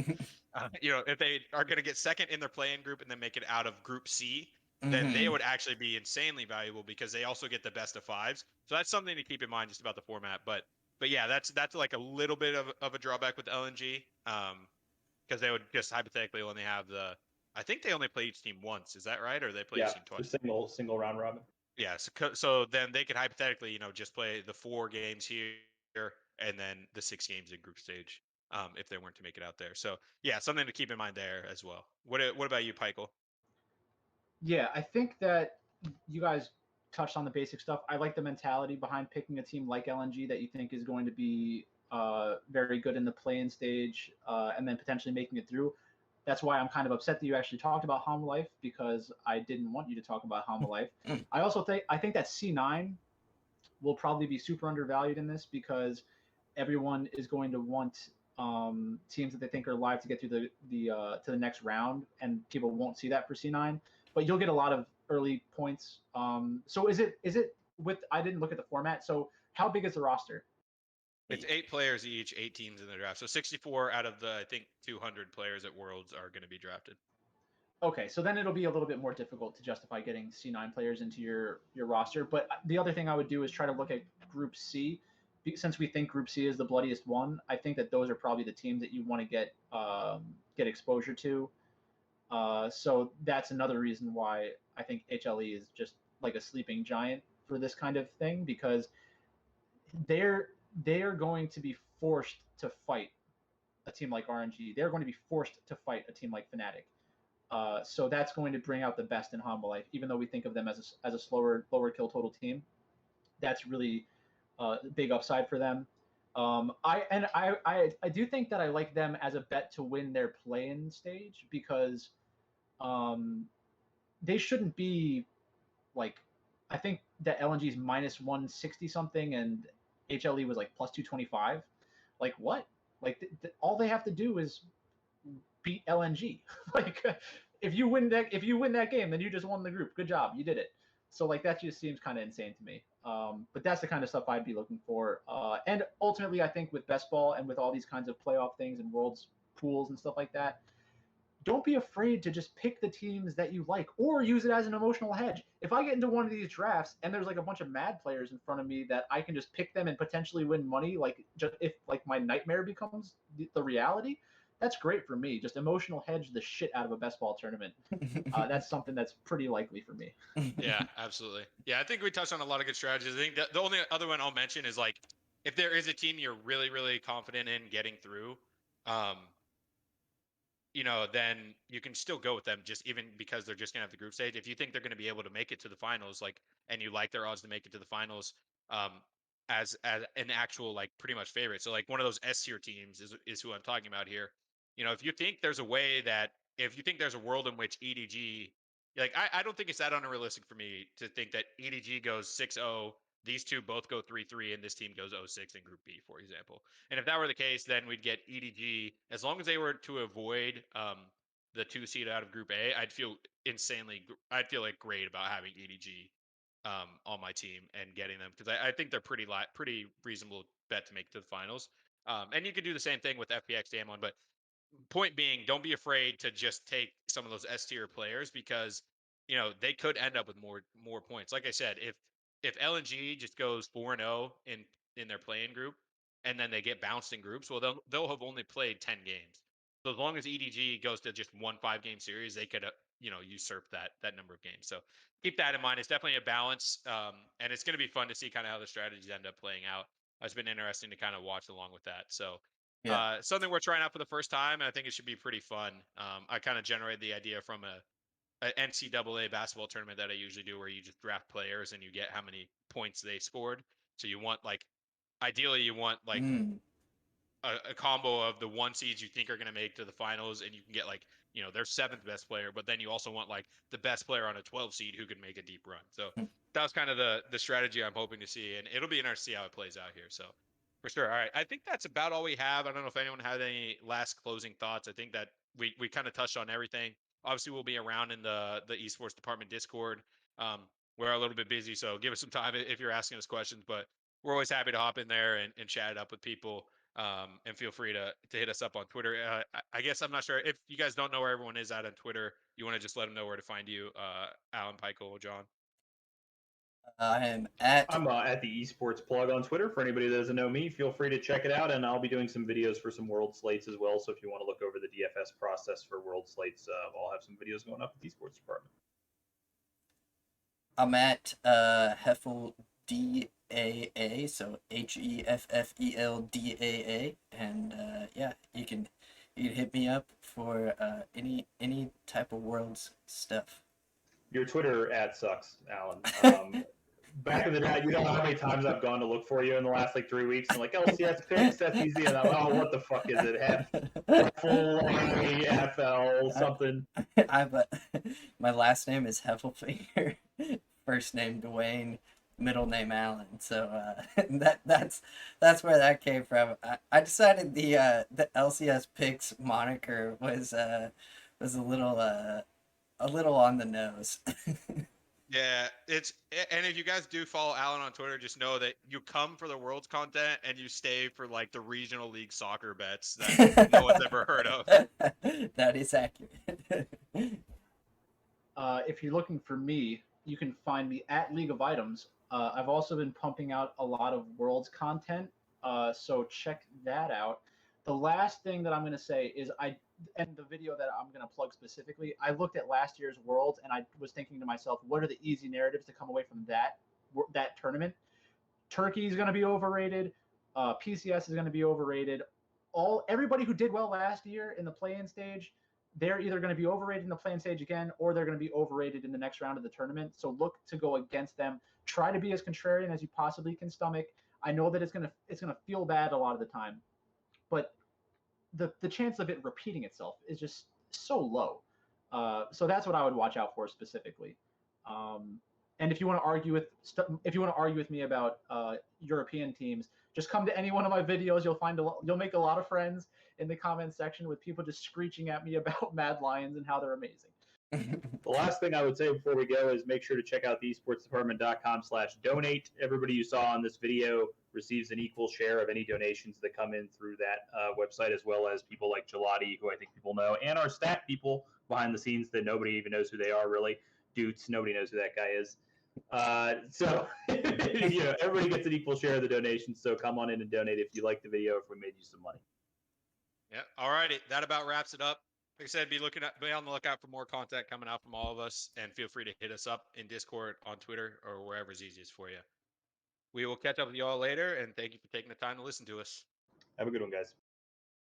S2: if they are going to get second in their play-in group and then make it out of Group C, then they
S1: Mm-hmm.
S2: would actually be insanely valuable because they also get the best of fives. So that's something to keep in mind just about the format. But yeah, that's like a little bit of a drawback with LNG, because they would just hypothetically only have the. I think they only play each team once. Is that right, or they play each
S4: Yeah,
S2: team twice?
S4: the single round robin.
S2: Yeah. So then they could hypothetically, just play the 4 games here and then the 6 games in group stage, if they weren't to make it out there. So yeah, something to keep in mind there as well. What about you, Pikel?
S3: Yeah, I think that you guys touched on the basic stuff. I like the mentality behind picking a team like LNG that you think is going to be very good in the play-in stage, and then potentially making it through. That's why I'm kind of upset that you actually talked about Hama Life, because I didn't want you to talk about Hama Life. I think that C9 will probably be super undervalued in this because everyone is going to want teams that they think are live to get through the to the next round, and people won't see that for C9. But you'll get a lot of early points. So is it with? I didn't look at the format. So how big is the roster?
S2: It's 8 players each, 8 teams in the draft. So 64 out of the I think 200 players at Worlds are going to be drafted.
S3: Okay, so then it'll be a little bit more difficult to justify getting C9 players into your roster. But the other thing I would do is try to look at Group C, since we think Group C is the bloodiest one. I think that those are probably the teams that you want to get exposure to. So that's another reason why I think HLE is just like a sleeping giant for this kind of thing, because they're they are going to be forced to fight a team like RNG. They're going to be forced to fight a team like Fnatic. So that's going to bring out the best in Humble Life, even though we think of them as a slower, lower kill total team. That's really big upside for them. I do think that I like them as a bet to win their play-in stage, because um, they shouldn't be like. I think that LNG is minus 160 something, and HLE was like plus 225. Like what? Like all they have to do is beat LNG. Like if you win that game, then you just won the group. Good job, you did it. So like that just seems kind of insane to me. But that's the kind of stuff I'd be looking for. And ultimately, I think with best ball and with all these kinds of playoff things and worlds pools and stuff like that, don't be afraid to just pick the teams that you like or use it as an emotional hedge. If I get into one of these drafts and there's like a bunch of mad players in front of me that I can just pick them and potentially win money, like just if like my nightmare becomes the reality, that's great for me. Just emotional hedge the shit out of a best ball tournament. That's something that's pretty likely for me.
S2: Yeah, absolutely. Yeah, I think we touched on a lot of good strategies. I think the only other one I'll mention is like if there is a team you're really, really confident in getting through, um, then you can still go with them just even because they're just gonna have the group stage. If you think they're gonna be able to make it to the finals, like, and you like their odds to make it to the finals, um, as an actual like pretty much favorite. So like one of those S tier teams is who I'm talking about here. If you think there's a way that if you think there's a world in which EDG, like I don't think it's that unrealistic for me to think that EDG goes 6-0, these two both go 3-3, and this team goes 0-6 in Group B, for example. And if that were the case, then we'd get EDG. As long as they were to avoid the 2 seed out of Group A, I'd feel like great about having EDG on my team and getting them because I think they're pretty reasonable bet to make it to the finals. And you could do the same thing with FPX Damon, but point being, don't be afraid to just take some of those S tier players because they could end up with more points. Like I said, if LNG just goes 4-0 in their playing group and then they get bounced in groups, well they'll have only played 10 games. So as long as EDG goes to just 1 5-game series, they could usurp that number of games. So keep that in mind. It's definitely a balance, and it's going to be fun to see kind of how the strategies end up playing out. It's been interesting to kind of watch along with that. So
S1: Yeah.
S2: something we're trying out for the first time, and I think it should be pretty fun. I kind of generated the idea from a NCAA basketball tournament that I usually do, where you just draft players and you get how many points they scored. So you want ideally you want
S1: Mm.
S2: a combo of the 1 seeds you think are going to make to the finals, and you can get their 7th best player, but then you also want the best player on a 12 seed who can make a deep run. So that was kind of the strategy I'm hoping to see, and it'll be interesting to see how it plays out here. So for sure. All right, I think that's about all we have. I don't know if anyone had any last closing thoughts. I think that we kind of touched on everything. Obviously, we'll be around in the esports department Discord. We're a little bit busy, so give us some time if you're asking us questions, but we're always happy to hop in there and chat it up with people. And feel free to hit us up on Twitter. I guess I'm not sure if you guys don't know where everyone is at on Twitter. You want to just let them know where to find you, Alan, Pikel, John.
S1: I am at
S4: I'm at the esports plug on Twitter. For anybody that doesn't know me, feel free to check it out, and I'll be doing some videos for some world slates as well. So if you want to look over the DFS process for world slates, I'll have some videos going up at the esports department.
S1: I'm at Heffel DAA, so HEFFELDAA, and yeah, you can hit me up for any type of world's stuff.
S4: Your Twitter ad sucks, Alan. Back in the day, you know how many times I've gone to look for you in the last 3 weeks, and LCS picks, that's easy, and I'm what the fuck is it? Heffel, something.
S1: My last name is Heffelfinger, first name Dwayne, middle name Allen. So that's where that came from. I decided the LCS picks moniker was a little on the nose.
S2: Yeah, and if you guys do follow Alan on Twitter, just know that you come for the world's content and you stay for the regional league soccer bets that no one's ever heard of.
S1: That is accurate.
S3: If you're looking for me, you can find me at League of Items. I've also been pumping out a lot of Worlds content, so check that out. The last thing that I'm going to say is and the video that I'm going to plug specifically, I looked at last year's Worlds and I was thinking to myself, what are the easy narratives to come away from that tournament? Turkey is going to be overrated. PCS is going to be overrated. Everybody who did well last year in the play-in stage, they're either going to be overrated in the play-in stage again, or they're going to be overrated in the next round of the tournament. So look to go against them. Try to be as contrarian as you possibly can stomach. I know that it's gonna feel bad a lot of the time, but the chance of it repeating itself is just so low. So that's what I would watch out for specifically. And if you want to argue with me about European teams, just come to any one of my videos. You'll make a lot of friends in the comments section with people just screeching at me about Mad Lions and how they're amazing.
S4: The last thing I would say before we go is make sure to check out the esportsdepartment.com/donate. Everybody you saw on this video receives an equal share of any donations that come in through that website, as well as people like Gelati, who I think people know, and our stat people behind the scenes that nobody even knows who they are, really. Doots, nobody knows who that guy is. So, everybody gets an equal share of the donations, so come on in and donate if you like the video, if we made you some money.
S2: Yeah. All righty. That about wraps it up. Like I said, be on the lookout for more content coming out from all of us, and feel free to hit us up in Discord, on Twitter, or wherever's easiest for you. We will catch up with you all later, and thank you for taking the time to listen to us.
S4: Have a good one, guys.